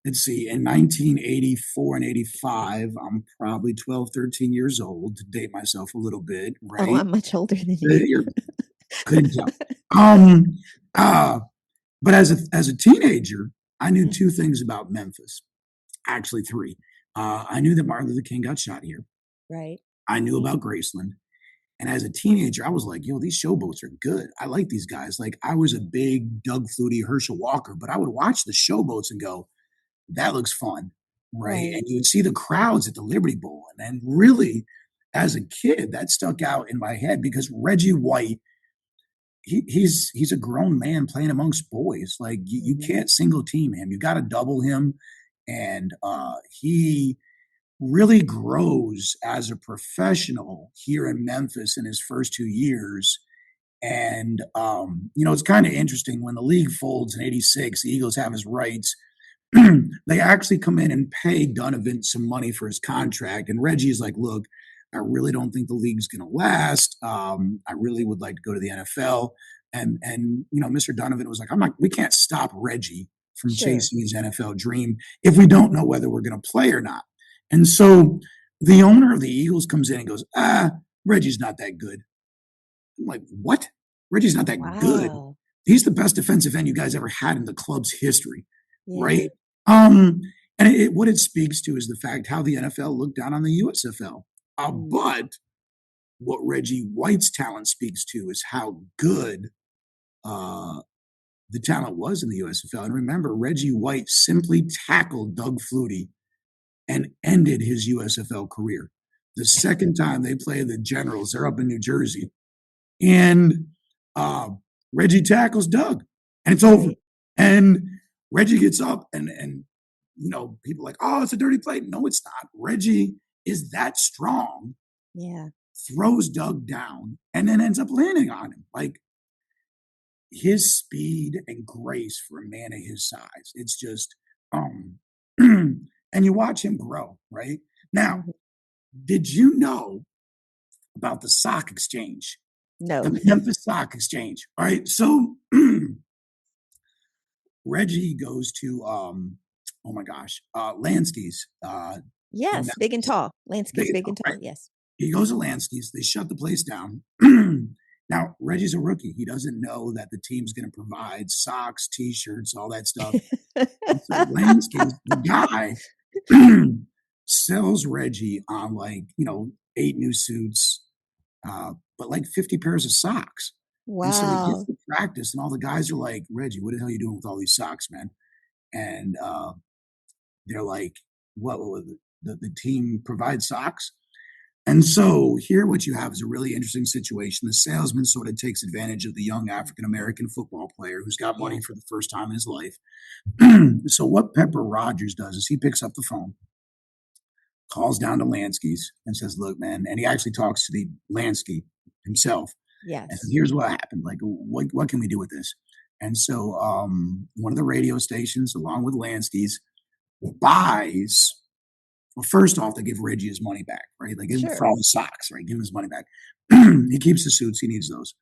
let's see, in 1984 and 85, I'm probably 12, 13 years old, to date myself a little bit, Oh, right? I'm much older than you. You're couldn't tell. Um, uh, but as a teenager, I knew two things about Memphis. Actually, three. I knew that Martin Luther King got shot here. Right. I knew about Graceland. And as a teenager, I was like, yo, these showboats are good. I like these guys. Like, I was a big Doug Flutie, Herschel Walker, but I would watch the showboats and go, that looks fun, right? And you would see the crowds at the Liberty Bowl. And really, as a kid, that stuck out in my head because Reggie White, he's a grown man playing amongst boys. Like, you can't single team him. You got to double him. And he really grows as a professional here in Memphis in his first 2 years. And, it's kind of interesting when the league folds in 86, the Eagles have his rights. They actually come in and pay Dunavant some money for his contract. And Reggie's like, look, I really don't think the league's going to last. I really would like to go to the NFL. And Mr. Dunavant was like, we can't stop Reggie from chasing his NFL dream if we don't know whether we're going to play or not. And so the owner of the Eagles comes in and goes, Reggie's not that good. I'm like, what? Reggie's not that good. He's the best defensive end you guys ever had in the club's history, right? And what it speaks to is the fact how the NFL looked down on the USFL. But what Reggie White's talent speaks to is how good the talent was in the USFL. And remember, Reggie White simply tackled Doug Flutie and ended his USFL career. The second time they play the Generals, they're up in New Jersey, and Reggie tackles Doug, and it's over. And Reggie gets up, and people are like, oh, it's a dirty play. No, it's not. Reggie is that strong. Yeah. Throws Doug down, and then ends up landing on him. Like, his speed and grace for a man of his size, it's just and you watch him grow, right? Now, did you know about the sock exchange? No. The Memphis Sock Exchange. All right. So Reggie goes to Lansky's. Yes, big and tall. Lansky's big and tall. Right? Yes. He goes to Lansky's. They shut the place down. Now, Reggie's a rookie. He doesn't know that the team's going to provide socks, T-shirts, all that stuff. So Lansky's, the guy, sells Reggie on 8 new suits, but 50 pairs of socks. Wow. And so he gets to practice, and all the guys are like, Reggie, what the hell are you doing with all these socks, man? And they're like, what the team provides socks? And so here what you have is a really interesting situation. The salesman sort of takes advantage of the young African-American football player who's got money for the first time in his life. So what Pepper Rodgers does is he picks up the phone, calls down to Lansky's and says, look, man, and he actually talks to the Lansky himself. Yes. And here's what happened. Like, what can we do with this? And so one of the radio stations, along with Lansky's, buys. Well, first off, they give Reggie his money back, right? Like, give him for all the socks, right? Give him his money back. He keeps the suits. He needs those.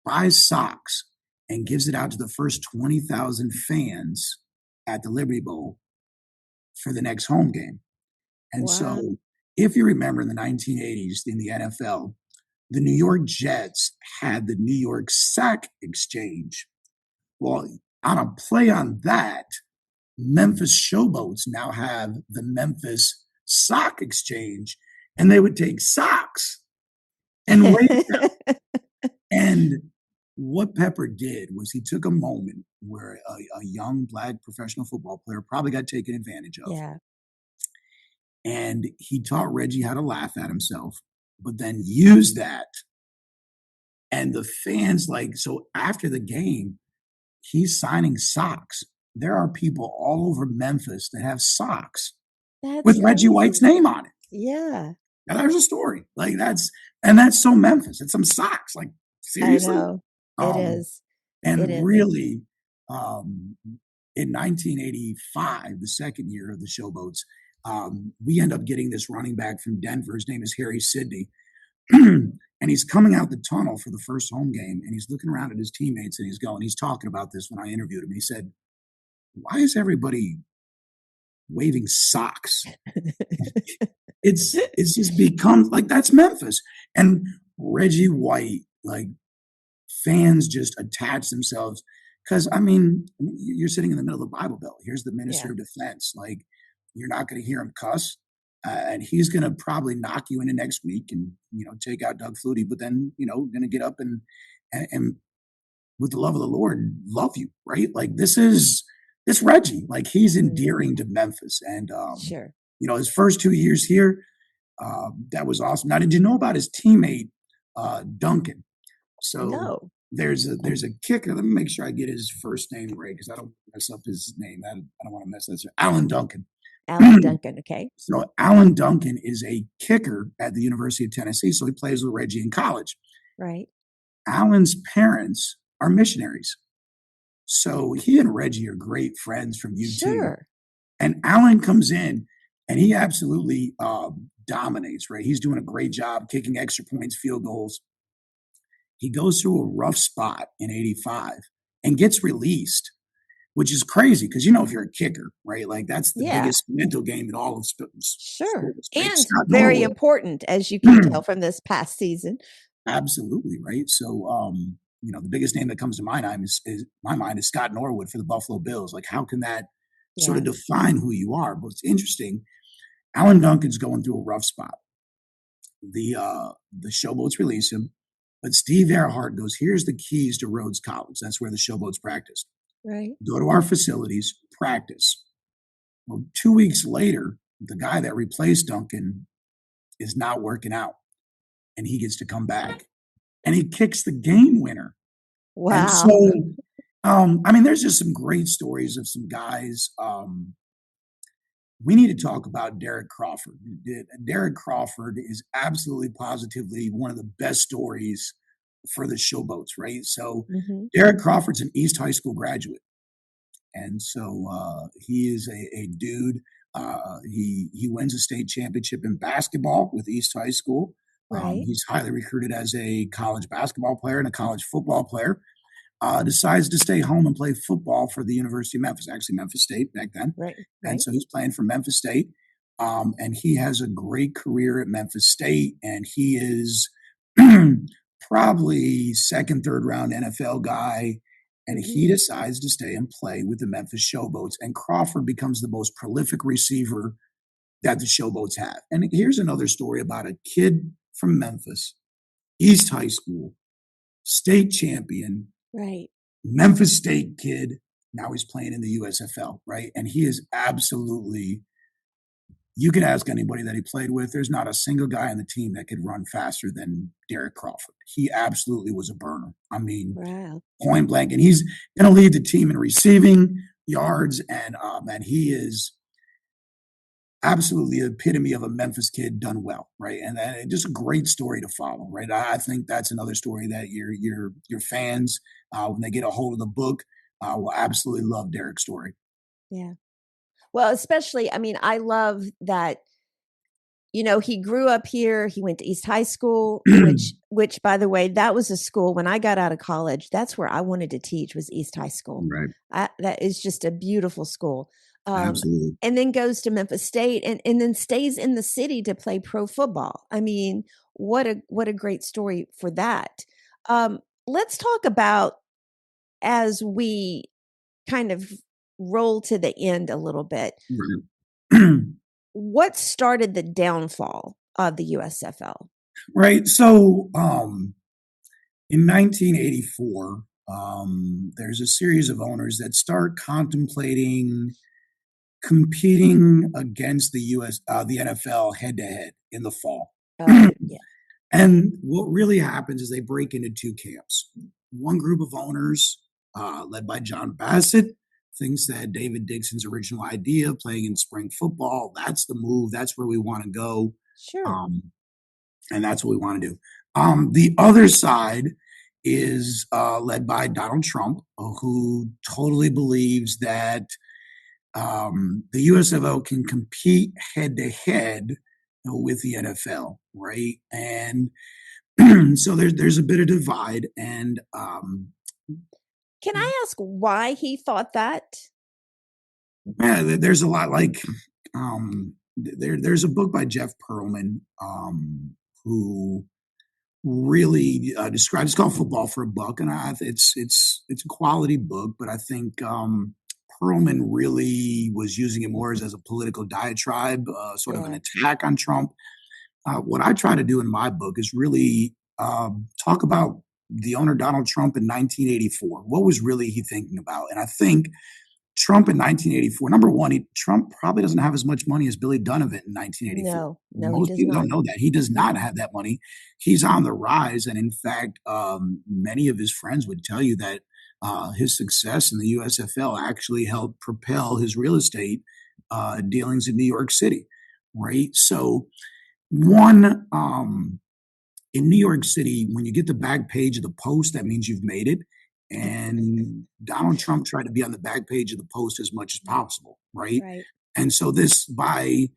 Buys socks and gives it out to the first 20,000 fans at the Liberty Bowl for the next home game. And so if you remember in the 1980s in the NFL, the New York Jets had the New York Sack Exchange. Well, on a play on that, Memphis Showboats now have the Memphis Sock Exchange, and they would take socks and weigh them. And what Pepper did was he took a moment where a young black professional football player probably got taken advantage of. Yeah. And he taught Reggie how to laugh at himself, but then use that. And the fans, so after the game, he's signing socks. There are people all over Memphis that have socks That's with Reggie White's crazy. name on it. Yeah, Now there's a story. Like that's so Memphis. It's some socks. Like I seriously. know. It is. It And is. really, um, in 1985, the second year of the Showboats, we end up getting this running back from Denver. His name is Harry Sidney. And he's coming out the tunnel for the first home game, and he's looking around at his teammates, and he's talking about this when I interviewed him. He said, "Why is everybody waving socks?" It's just become like that's Memphis. And Reggie White, like fans just attach themselves because I mean, you're sitting in the middle of the Bible Belt. Here's the minister Yeah. of defense. Like you're not going to hear him cuss. And he's going to probably knock you into next week and, take out Doug Flutie, but then, going to get up and with the love of the Lord, love you, right? Like it's Reggie. Like he's endearing to Memphis. And, Sure. his first 2 years here, that was awesome. Now, did you know about his teammate, Duncan? So No. there's a kicker. Let me make sure I get his first name right because I don't mess up his name. I don't want to mess that up. Alan Duncan. Alan Duncan. Okay. So Alan Duncan is a kicker at the University of Tennessee. So he plays with Reggie in college. Right. Alan's parents are missionaries. So he and Reggie are great friends from UT. Sure. And Alan comes in and he absolutely dominates, right? He's doing a great job kicking extra points, field goals. He goes through a rough spot in 85 and gets released, which is crazy because, if you're a kicker, right? Like that's the biggest mental game in all of sports. Sure. Right? And very important, as you can tell from this past season. Absolutely. Right. So, the biggest name that comes to my mind is Scott Norwood for the Buffalo Bills. Like, how can that sort of define who you are? But it's interesting. Alan Duncan's going through a rough spot. The Showboats release him. But Steve Ehrhart goes, here's the keys to Rhodes College. That's where the Showboats practiced. Right. Go to our facilities, practice. Well, 2 weeks later, the guy that replaced Duncan is not working out. And he gets to come back. And he kicks the game winner. Wow. And so, there's just some great stories of some guys. We need to talk about Derek Crawford. Derek Crawford is absolutely positively one of the best stories for the Showboats, right? So Derek Crawford's an East High School graduate. And so he is a dude. He wins a state championship in basketball with East High School. Right. He's highly recruited as a college basketball player and a college football player. Decides to stay home and play football for the University of Memphis, actually Memphis State back then. Right. And so he's playing for Memphis State. And he has a great career at Memphis State. And he is probably second, third round NFL guy. And he decides to stay and play with the Memphis Showboats. And Crawford becomes the most prolific receiver that the Showboats have. And here's another story about a kid from Memphis, East High School, state champion, right? Memphis State kid. Now he's playing in the USFL, right? And he is absolutely, you can ask anybody that he played with. There's not a single guy on the team that could run faster than Derek Crawford. He absolutely was a burner. Point blank. And he's going to lead the team in receiving yards. And he is absolutely the epitome of a Memphis kid done well, right? And just a great story to follow, right? I think that's another story that your fans, when they get a hold of the book, will absolutely love Derek's story. Yeah. Well, especially, I love that, he grew up here. He went to East High School, which, by the way, that was a school when I got out of college. That's where I wanted to teach, was East High School. Right. That is just a beautiful school. Absolutely. And then goes to Memphis State and then stays in the city to play pro football. What a great story for that. Let's talk about, as we kind of roll to the end a little bit, what started the downfall of the USFL? Right. So in 1984, there's a series of owners that start contemplating competing against the NFL head to head in the fall. Yeah. And what really happens is they break into two camps. One group of owners, led by John Bassett, thinks that David Dixon's original idea, playing in spring football, that's the move. That's where we want to go. Sure. And that's what we want to do. The other side is led by Donald Trump, who totally believes that the USFL can compete head to head with the NFL, right? And so there's a bit of divide, and can I ask why he thought that? yeah, there's a lot. Like there's a book by Jeff Pearlman who really describes. It's called Football for a Buck, and it's a quality book, but I think Pearlman really was using it more as a political diatribe, sort of an attack on Trump. What I try to do in my book is really talk about the owner Donald Trump in 1984. What was really he thinking about? And I think Trump in 1984, number one, Trump probably doesn't have as much money as Billy Dunavant in 1984. No, Most people don't know that. He does not have that money. He's on the rise. And in fact, many of his friends would tell you that his success in the USFL actually helped propel his real estate dealings in New York City, right? So one, in New York City, when you get the back page of the Post, that means you've made it. And Donald Trump tried to be on the back page of the Post as much as possible, right? And so this, by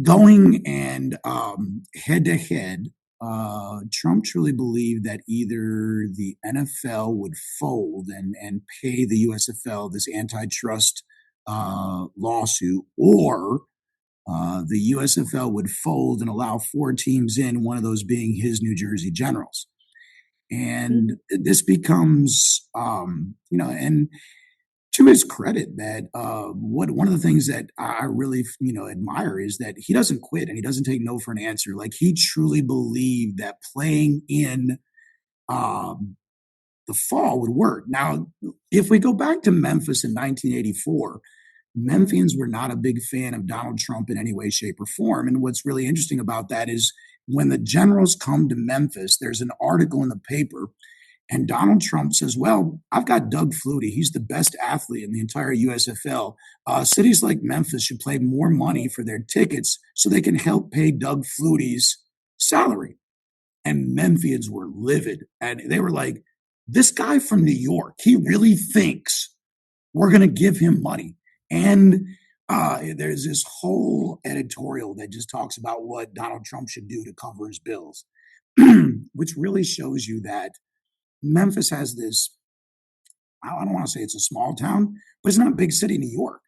going and head to head, Trump truly believed that either the NFL would fold and pay the USFL this antitrust lawsuit, or the USFL would fold and allow 4 teams in, one of those being his New Jersey Generals. And this becomes, and to his credit, that one of the things that I really, admire is that he doesn't quit and he doesn't take no for an answer. Like, he truly believed that playing in the fall would work. Now, if we go back to Memphis in 1984, Memphians were not a big fan of Donald Trump in any way, shape, or form. And what's really interesting about that is when the Generals come to Memphis, there's an article in the paper, and Donald Trump says, well, I've got Doug Flutie. He's the best athlete in the entire USFL. Cities like Memphis should pay more money for their tickets so they can help pay Doug Flutie's salary. And Memphians were livid. And they were like, this guy from New York, he really thinks we're going to give him money. And there's this whole editorial that just talks about what Donald Trump should do to cover his bills, which really shows you that Memphis has this, I don't want to say it's a small town, but it's not a big city, New York.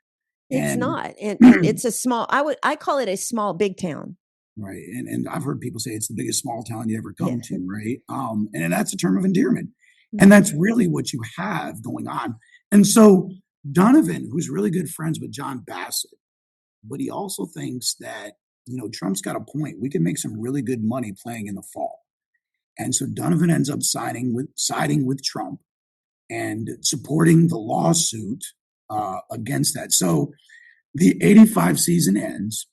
It's not. And it's a small, I call it a small, big town. Right. And I've heard people say it's the biggest small town you ever come to, right? And that's a term of endearment. And that's really what you have going on. And so Dunavant, who's really good friends with John Bassett, but he also thinks that, Trump's got a point. We can make some really good money playing in the fall. And so Dunavant ends up siding with Trump and supporting the lawsuit against that. So the 85 season ends,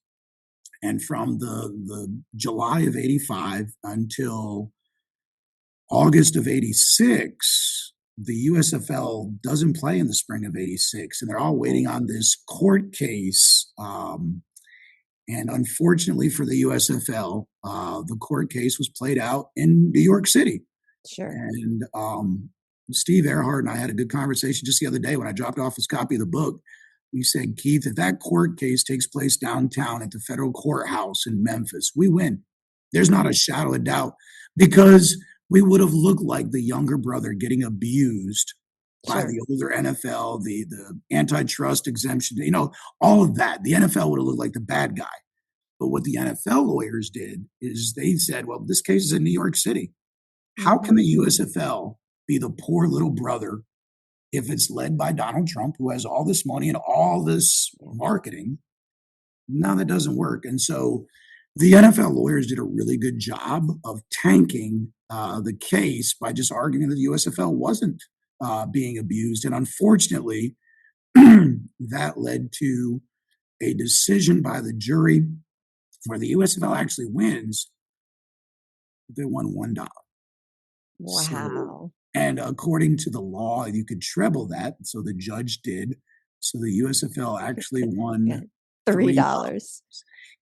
and from the July of 85 until August of 86, the USFL doesn't play in the spring of 86, and they're all waiting on this court case. And unfortunately for the USFL, the court case was played out in New York City. Sure. And Steve Ehrhart and I had a good conversation just the other day when I dropped off his copy of the book. He said, Keith, if that court case takes place downtown at the federal courthouse in Memphis, we win. There's not a shadow of doubt, because we would have looked like the younger brother getting abused by the older NFL, the antitrust exemption, all of that. The NFL would have looked like the bad guy. But what the NFL lawyers did is they said, well, this case is in New York City. How can the USFL be the poor little brother if it's led by Donald Trump, who has all this money and all this marketing? No, that doesn't work. And so the NFL lawyers did a really good job of tanking the case by just arguing that the USFL wasn't being abused. And unfortunately, that led to a decision by the jury where the USFL actually wins. They won $1. Wow. And according to the law, you could treble that. So the judge did. So the USFL actually Yeah. won $3.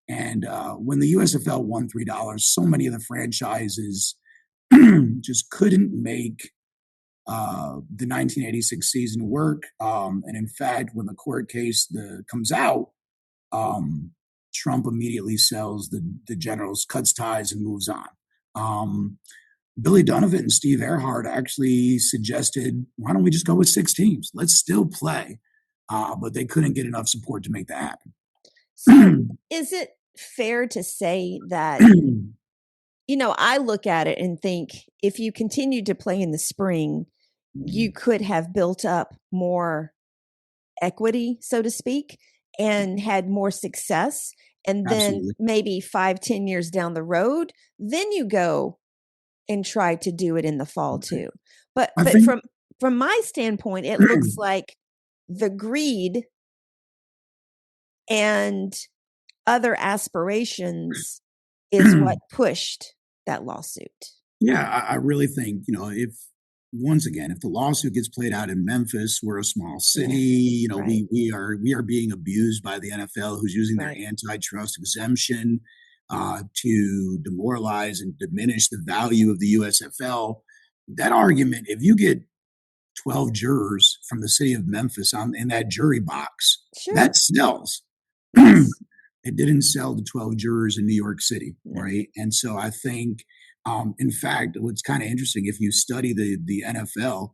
And when the USFL won $3, so many of the franchises just couldn't make the 1986 season work. And in fact, when the court case comes out, Trump immediately sells the Generals, cuts ties, and moves on. Billy Dunavant and Steve Ehrhart actually suggested, why don't we just go with 6 teams? Let's still play. But they couldn't get enough support to make that happen. So is it fair to say that, I look at it and think if you continued to play in the spring, you could have built up more equity, so to speak, and had more success. And then Absolutely. maybe 5-10 years down the road, then you go and try to do it in the fall too. But from my standpoint, it looks like the greed and other aspirations is what pushed that lawsuit. Yeah, I really think, if the lawsuit gets played out in Memphis, we're a small city, right. we are being abused by the NFL, who's using their Right. antitrust exemption to demoralize and diminish the value of the USFL. That argument, if you get 12 jurors from the city of Memphis in that jury box, Sure. that sells. Yes. It didn't sell to 12 jurors in New York City, No. right? And so I think, in fact, what's kind of interesting, if you study the NFL,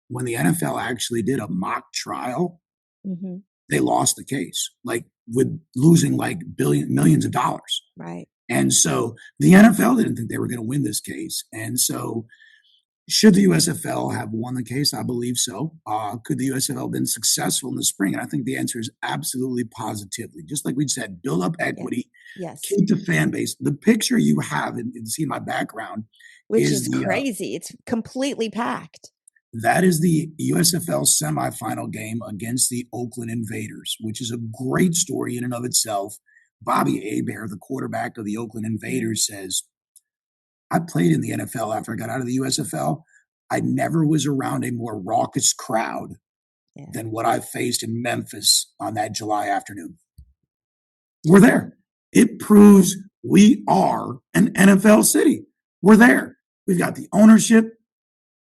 when the NFL actually did a mock trial, Mm-hmm. they lost the case, like with losing like millions of dollars. Right. And so the NFL didn't think they were going to win this case. And so should the USFL have won the case? I believe so. Could the USFL have been successful in the spring? And I think the answer is absolutely positively. Just like we said, build up equity, Yes. keep the fan base. The picture you have and see my background, which is crazy. It's completely packed. That is the USFL semifinal game against the Oakland Invaders, which is a great story in and of itself. Bobby Hebert, the quarterback of the Oakland Invaders, says, I played in the NFL after I got out of the USFL. I never was around a more raucous crowd than what I faced in Memphis on that July afternoon. We're there. It proves we are an NFL city. We're there. We've got the ownership.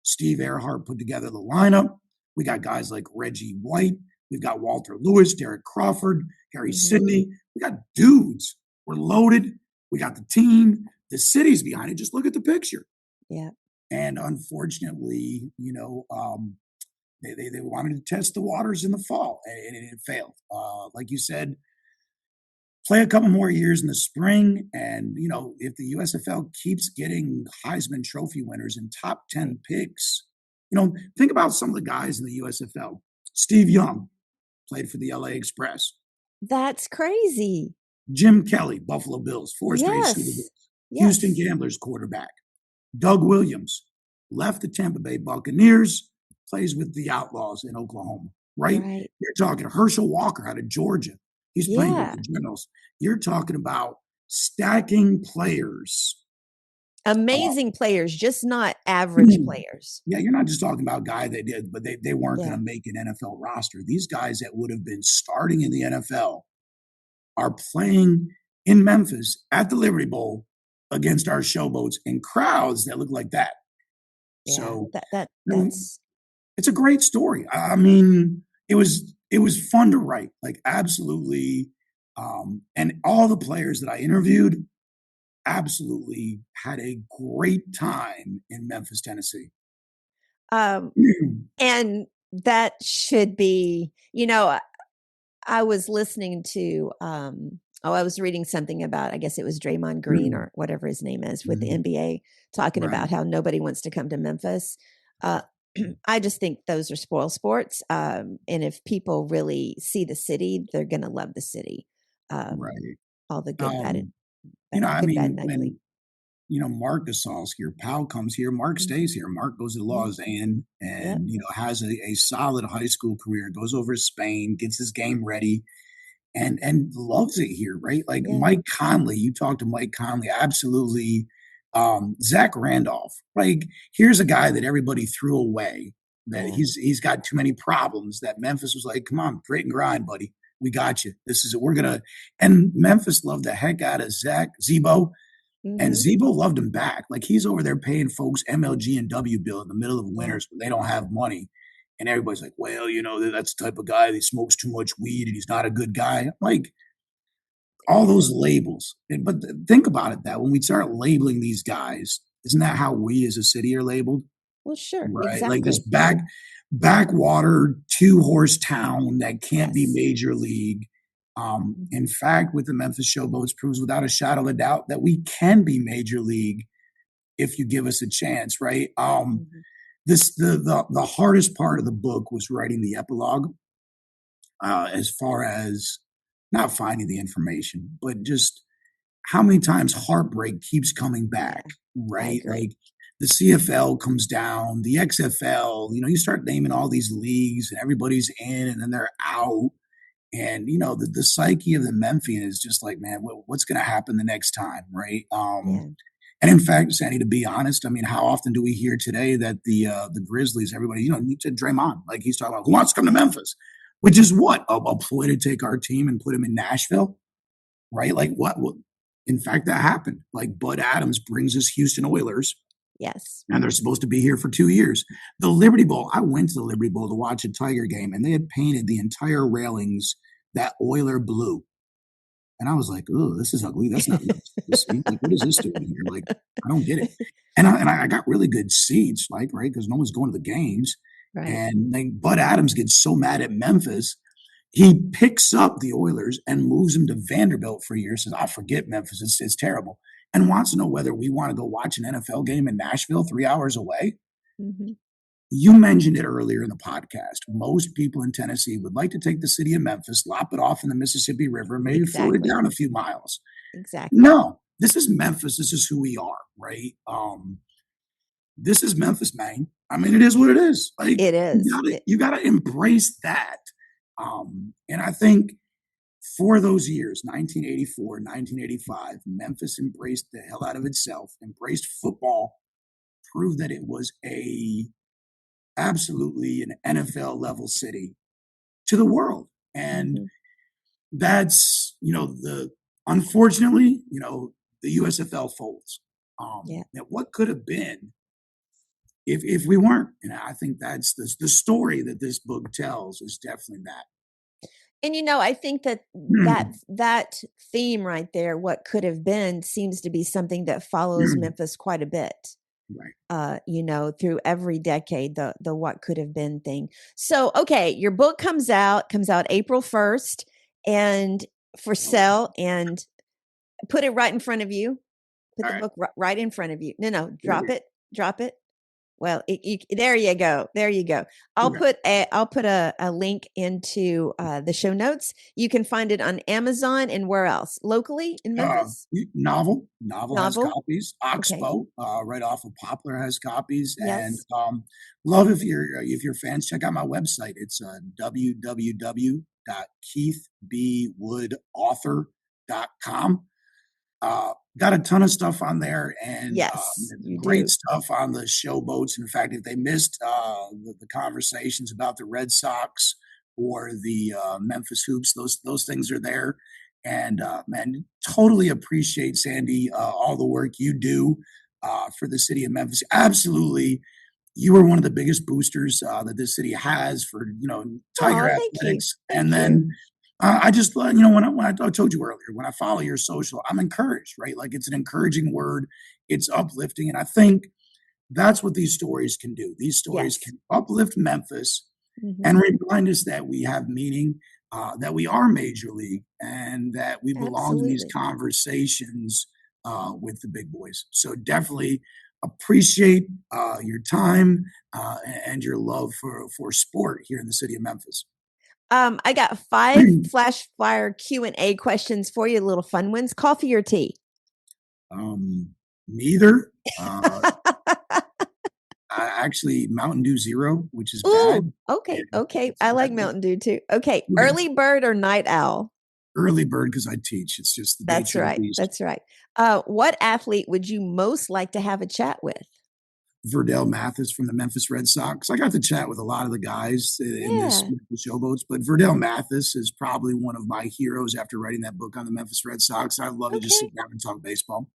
Steve Ehrhart put together the lineup. We got guys like Reggie White. We've got Walter Lewis, Derek Crawford, Harry Sidney. We got dudes. We're loaded. We got the team. The city's behind it. Just look at the picture. Yeah. And unfortunately, they wanted to test the waters in the fall, and it failed. Like you said, play a couple more years in the spring, and if the USFL keeps getting Heisman Trophy winners and top 10 picks, think about some of the guys in the USFL. Steve Young played for the LA Express. That's crazy. Jim Kelly, Buffalo Bills, 4 straight Super Bowls. Houston Gamblers quarterback. Doug Williams left the Tampa Bay Buccaneers, plays with the Outlaws in Oklahoma, right? You're talking Herschel Walker out of Georgia. He's playing with the Generals. You're talking about stacking players. Amazing players, just not average players. Yeah, you're not just talking about a guy that did, but they weren't going to make an NFL roster. These guys that would have been starting in the NFL are playing in Memphis at the Liberty Bowl against our Showboats in crowds that look like that. Yeah, so that's it's a great story. I mean, it was fun to write, like absolutely. And all the players that I interviewed absolutely had a great time in Memphis, Tennessee. And that should be, I was listening to I was reading something about, I guess it was Draymond Green or whatever his name is with the NBA talking about how nobody wants to come to Memphis. I just think those are spoil sports. And if people really see the city, they're going to love the city. All the good, bad, and ugly. When, Mark Gasol's here, Powell comes here, Mark stays here. Mark goes to Lausanne and, has a solid high school career, goes over to Spain, gets his game ready. And loves it here, right? Like Mike Conley, you talk to Mike Conley, absolutely Zach Randolph. Like, here's a guy that everybody threw away. That Yeah. he's got too many problems. That Memphis was like, come on, grit and grind, buddy. We got you. This is it. We're gonna. And Memphis loved the heck out of Zach Zebo, and Zebo loved him back. Like, he's over there paying folks MLG and W bill in the middle of winters when they don't have money. And everybody's like, well, that's the type of guy that smokes too much weed and he's not a good guy. Like, all those labels. But think about it, that when we start labeling these guys, isn't that how we as a city are labeled? Well, sure. Right. Exactly. Like this backwater 2-horse town that can't be Yes. major league. In fact, with the Memphis Showboats proves without a shadow of a doubt that we can be major league if you give us a chance, right? The hardest part of the book was writing the epilogue, as far as not finding the information, but just how many times heartbreak keeps coming back, right? Like, the CFL comes down, the XFL, you start naming all these leagues and everybody's in and then they're out. And, the psyche of the Memphian is just like, man, what's going to happen the next time, right? And in fact, Sandy, to be honest, I mean, how often do we hear today that the Grizzlies, everybody, you said Draymond, like he's talking about who wants to come to Memphis, which is what a ploy to take our team and put him in Nashville, right? Like what? In fact, that happened. Like, Bud Adams brings us Houston Oilers. Yes. And they're supposed to be here for 2 years. The Liberty Bowl, I went to the Liberty Bowl to watch a Tiger game, and they had painted the entire railings that Oiler blue. And I was like, oh, this is ugly. That's not nice to see. Like, what is this doing here? Like, I don't get it. And I got really good seats, like, right, because no one's going to the games. Right. And then Bud Adams gets so mad at Memphis, he picks up the Oilers and moves them to Vanderbilt for a year. Says, I forget Memphis. It's terrible. And wants to know whether we want to go watch an NFL game in Nashville 3 hours away. You mentioned it earlier in the podcast. Most people in Tennessee would like to take the city of Memphis, lop it off in the Mississippi River, maybe float it down a few miles. Exactly. No, this is Memphis. This is who we are, right? This is Memphis, man. I mean, it is what it is. Like, it is. You got to embrace that. And I think for those years, 1984, 1985, Memphis embraced the hell out of itself, embraced football, proved that it was absolutely an NFL level city to the world. And that's, unfortunately, the USFL folds. Now, what could have been if we weren't? And I think that's the story that this book tells is definitely that. And I think that theme right there, what could have been, seems to be something that follows Memphis quite a bit. Right. Through every decade, the what could have been thing. So, okay, your book comes out April 1st and for sale, and put it right in front of you. Put the book right in front of you. No, drop it. Well, there you go. I'll put a link into the show notes. You can find it on Amazon and where else? Locally in Memphis? Novel has copies. Oxbow, right off of Poplar, has copies. Yes. And love if you're fans, check out my website. It's www.keithbwoodauthor.com. Got a ton of stuff on there, and great stuff on the Showboats. In fact, if they missed the conversations about the Red Sox or the Memphis Hoops, those things are there. And man, totally appreciate, Sandy, all the work you do for the city of Memphis. Absolutely. You were one of the biggest boosters that this city has for, Tiger athletics. Thank then you. I just, when I told you earlier, when I follow your social, I'm encouraged, right? Like, it's an encouraging word. It's uplifting. And I think that's what these stories can do. These stories can uplift Memphis and remind us that we have meaning, that we are major league, and that we belong in these conversations with the big boys. So definitely appreciate your time and your love for sport here in the city of Memphis. I got 5 flash flyer Q&A questions for you, little fun ones. Coffee or tea? Neither. Actually, Mountain Dew Zero, which is bad. Okay. I like Mountain Dew too. Okay. Early bird or night owl? Early bird because I teach. It's just the That's nature of the right. beast. That's right. What athlete would you most like to have a chat with? Verdell Mathis from the Memphis Red Sox. I got to chat with a lot of the guys in this Yeah. Memphis Showboats, but Verdell Mathis is probably one of my heroes after writing that book on the Memphis Red Sox. I'd love to just Okay. sit down and talk baseball.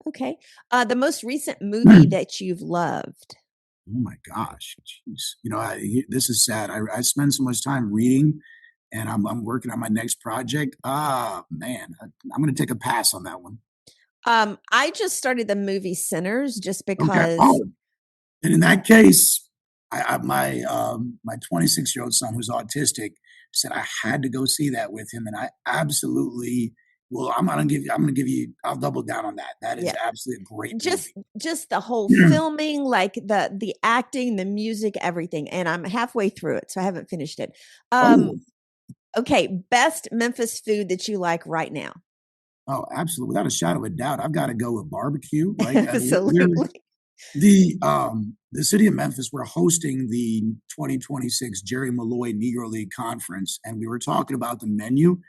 Okay. The most recent movie Oh that you've loved? my gosh, jeez! This is sad. I spend so much time reading, and I'm working on my next project. Ah, man, I'm going to take a pass on that one. I just started the movie Sinners just Okay. because. Oh, and in that case, my 26-year-old son who's autistic said I had to go see that with him, and I absolutely will. I'll double down on that. That is Yeah. absolutely a great Just the whole movie. filming, like the acting, the music, everything. And I'm halfway through it, so I haven't finished it. Oh, Okay, best Memphis food that you like right now? oh, absolutely, without a shadow of a doubt, I've got to go with barbecue. Right? Absolutely. The city of Memphis, we're hosting the 2026 Jerry Malloy Negro League Conference, and we were talking about the menu.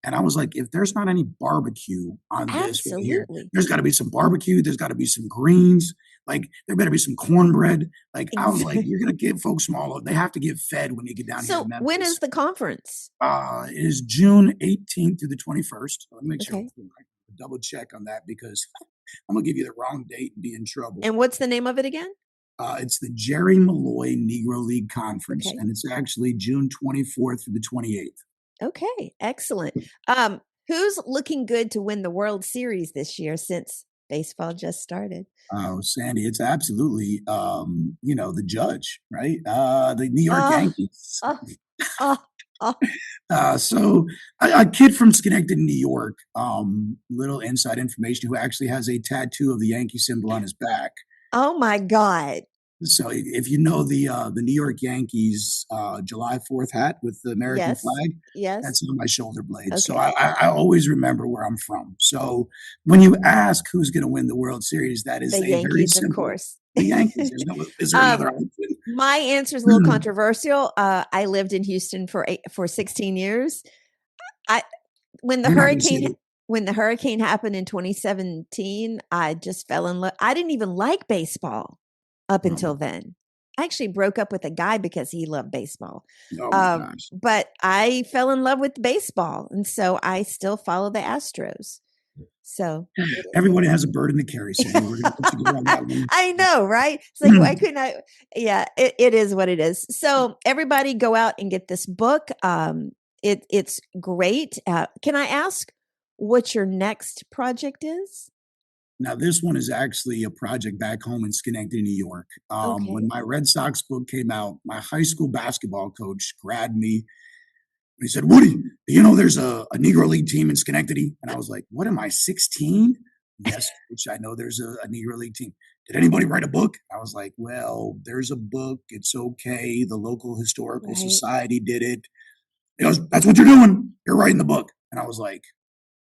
And I was like, if there's not any barbecue on this right here, Absolutely. there's got to be some barbecue. There's got to be some greens. Like there better be some cornbread. Like I was like, you're gonna give folks some all. They have to get fed when you get down here to So when is Memphis. the conference? It is June 18th through the 21st. Let me make sure Okay. I double check on that because I'm gonna give you the wrong date and be in trouble. And what's the name of it again? It's the Jerry Malloy Negro League Conference, Okay. and it's actually June 24th through the 28th. Okay, excellent. Who's looking good to win the World Series this year since baseball just started? Oh, Sandy, it's absolutely, the judge, right? The New York Oh, Yankees. oh, oh, oh. So a kid from Schenectady, New York, little inside information, who actually has a tattoo of the Yankee symbol on his back. Oh my God. So if you know the New York Yankees July 4th hat with the American Yes. flag, Yes. that's on my shoulder blade. So Okay. I always remember where I'm from. So when you ask who's going to win the World Series, that is The a very Yankees, of simple course. the Yankees. Is there um, another option? my answer is a little controversial. I lived in Houston for 16 years. I when the You're not going to say hurricane when the hurricane happened in 2017, I just fell in love. I didn't even like baseball up until then. I actually broke up with a guy because he loved baseball. oh my gosh. But I fell in love with baseball, and so I still follow the Astros. So Everybody has a burden to carry, Sandy. We're going to let you go on that one. I know, right? It's like, why couldn't I? Yeah, it is what it is. So everybody go out and get this book. It's great. Can I ask what your next project is? Now, this one is actually a project back home in Schenectady, New York. When Okay. my Red Sox book came out, my high school basketball coach grabbed me. He said, Woody, there's a Negro League team in Schenectady? And I was like, what am I, 16? Yes, coach, I know there's a Negro League team. Did anybody write a book? I was like, well, there's a book. It's okay. The local historical Right. society did it. He goes, that's what you're doing. You're writing the book. And I was like,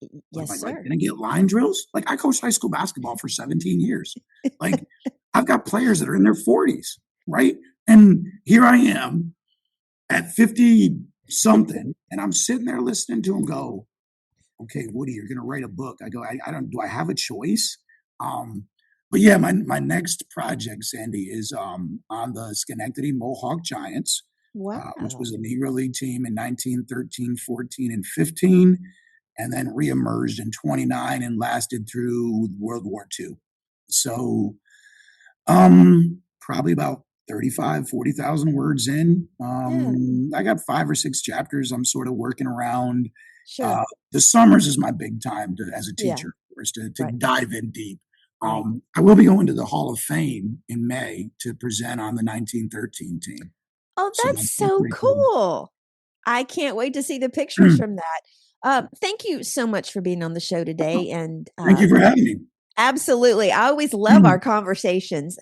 what Yes, am I like? sir. Gonna get line drills? Like I coached high school basketball for 17 years. Like I've got players that are in their 40s, right? And here I am at 50 something, and I'm sitting there listening to him go, okay, Woody, you're gonna write a book. I go, I don't do I have a choice? But yeah, my next project, Sandy, is on the Schenectady Mohawk Giants, which was Wow. a Negro League team in 1913, 14, and 15, and then reemerged in 29 and lasted through World War II. So probably about 40,000 words in. Yeah. I got 5 or 6 chapters I'm sort of working around. Sure. The summers is my big time as a Yeah. teacher, of course, to Right. dive in deep. Right. I will be going to the Hall of Fame in May to present on the 1913 team. Oh, So that's that's so pretty cool. cool. I can't wait to see the pictures from that. Thank you so much for being on the show today. And Thank you for having me. absolutely. I always love our conversations.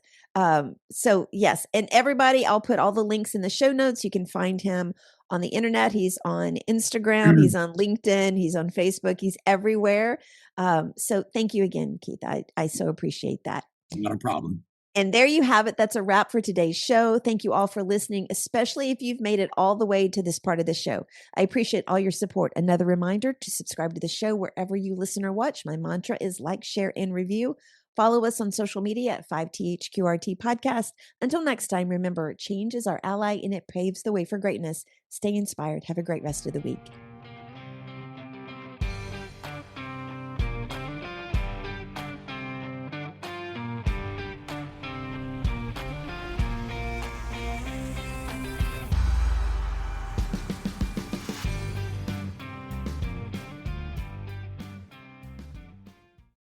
So yes, and everybody, I'll put all the links in the show notes. You can find him on the internet. He's on Instagram, he's on LinkedIn, he's on Facebook, he's everywhere. So thank you again, Keith. I so appreciate that. Not a problem. And there you have it. That's a wrap for today's show. Thank you all for listening, especially if you've made it all the way to this part of the show. I appreciate all your support. Another reminder to subscribe to the show wherever you listen or watch. My mantra is like, share, and review. Follow us on social media at 5THQRT Podcast. Until next time, remember, change is our ally and it paves the way for greatness. Stay inspired. Have a great rest of the week.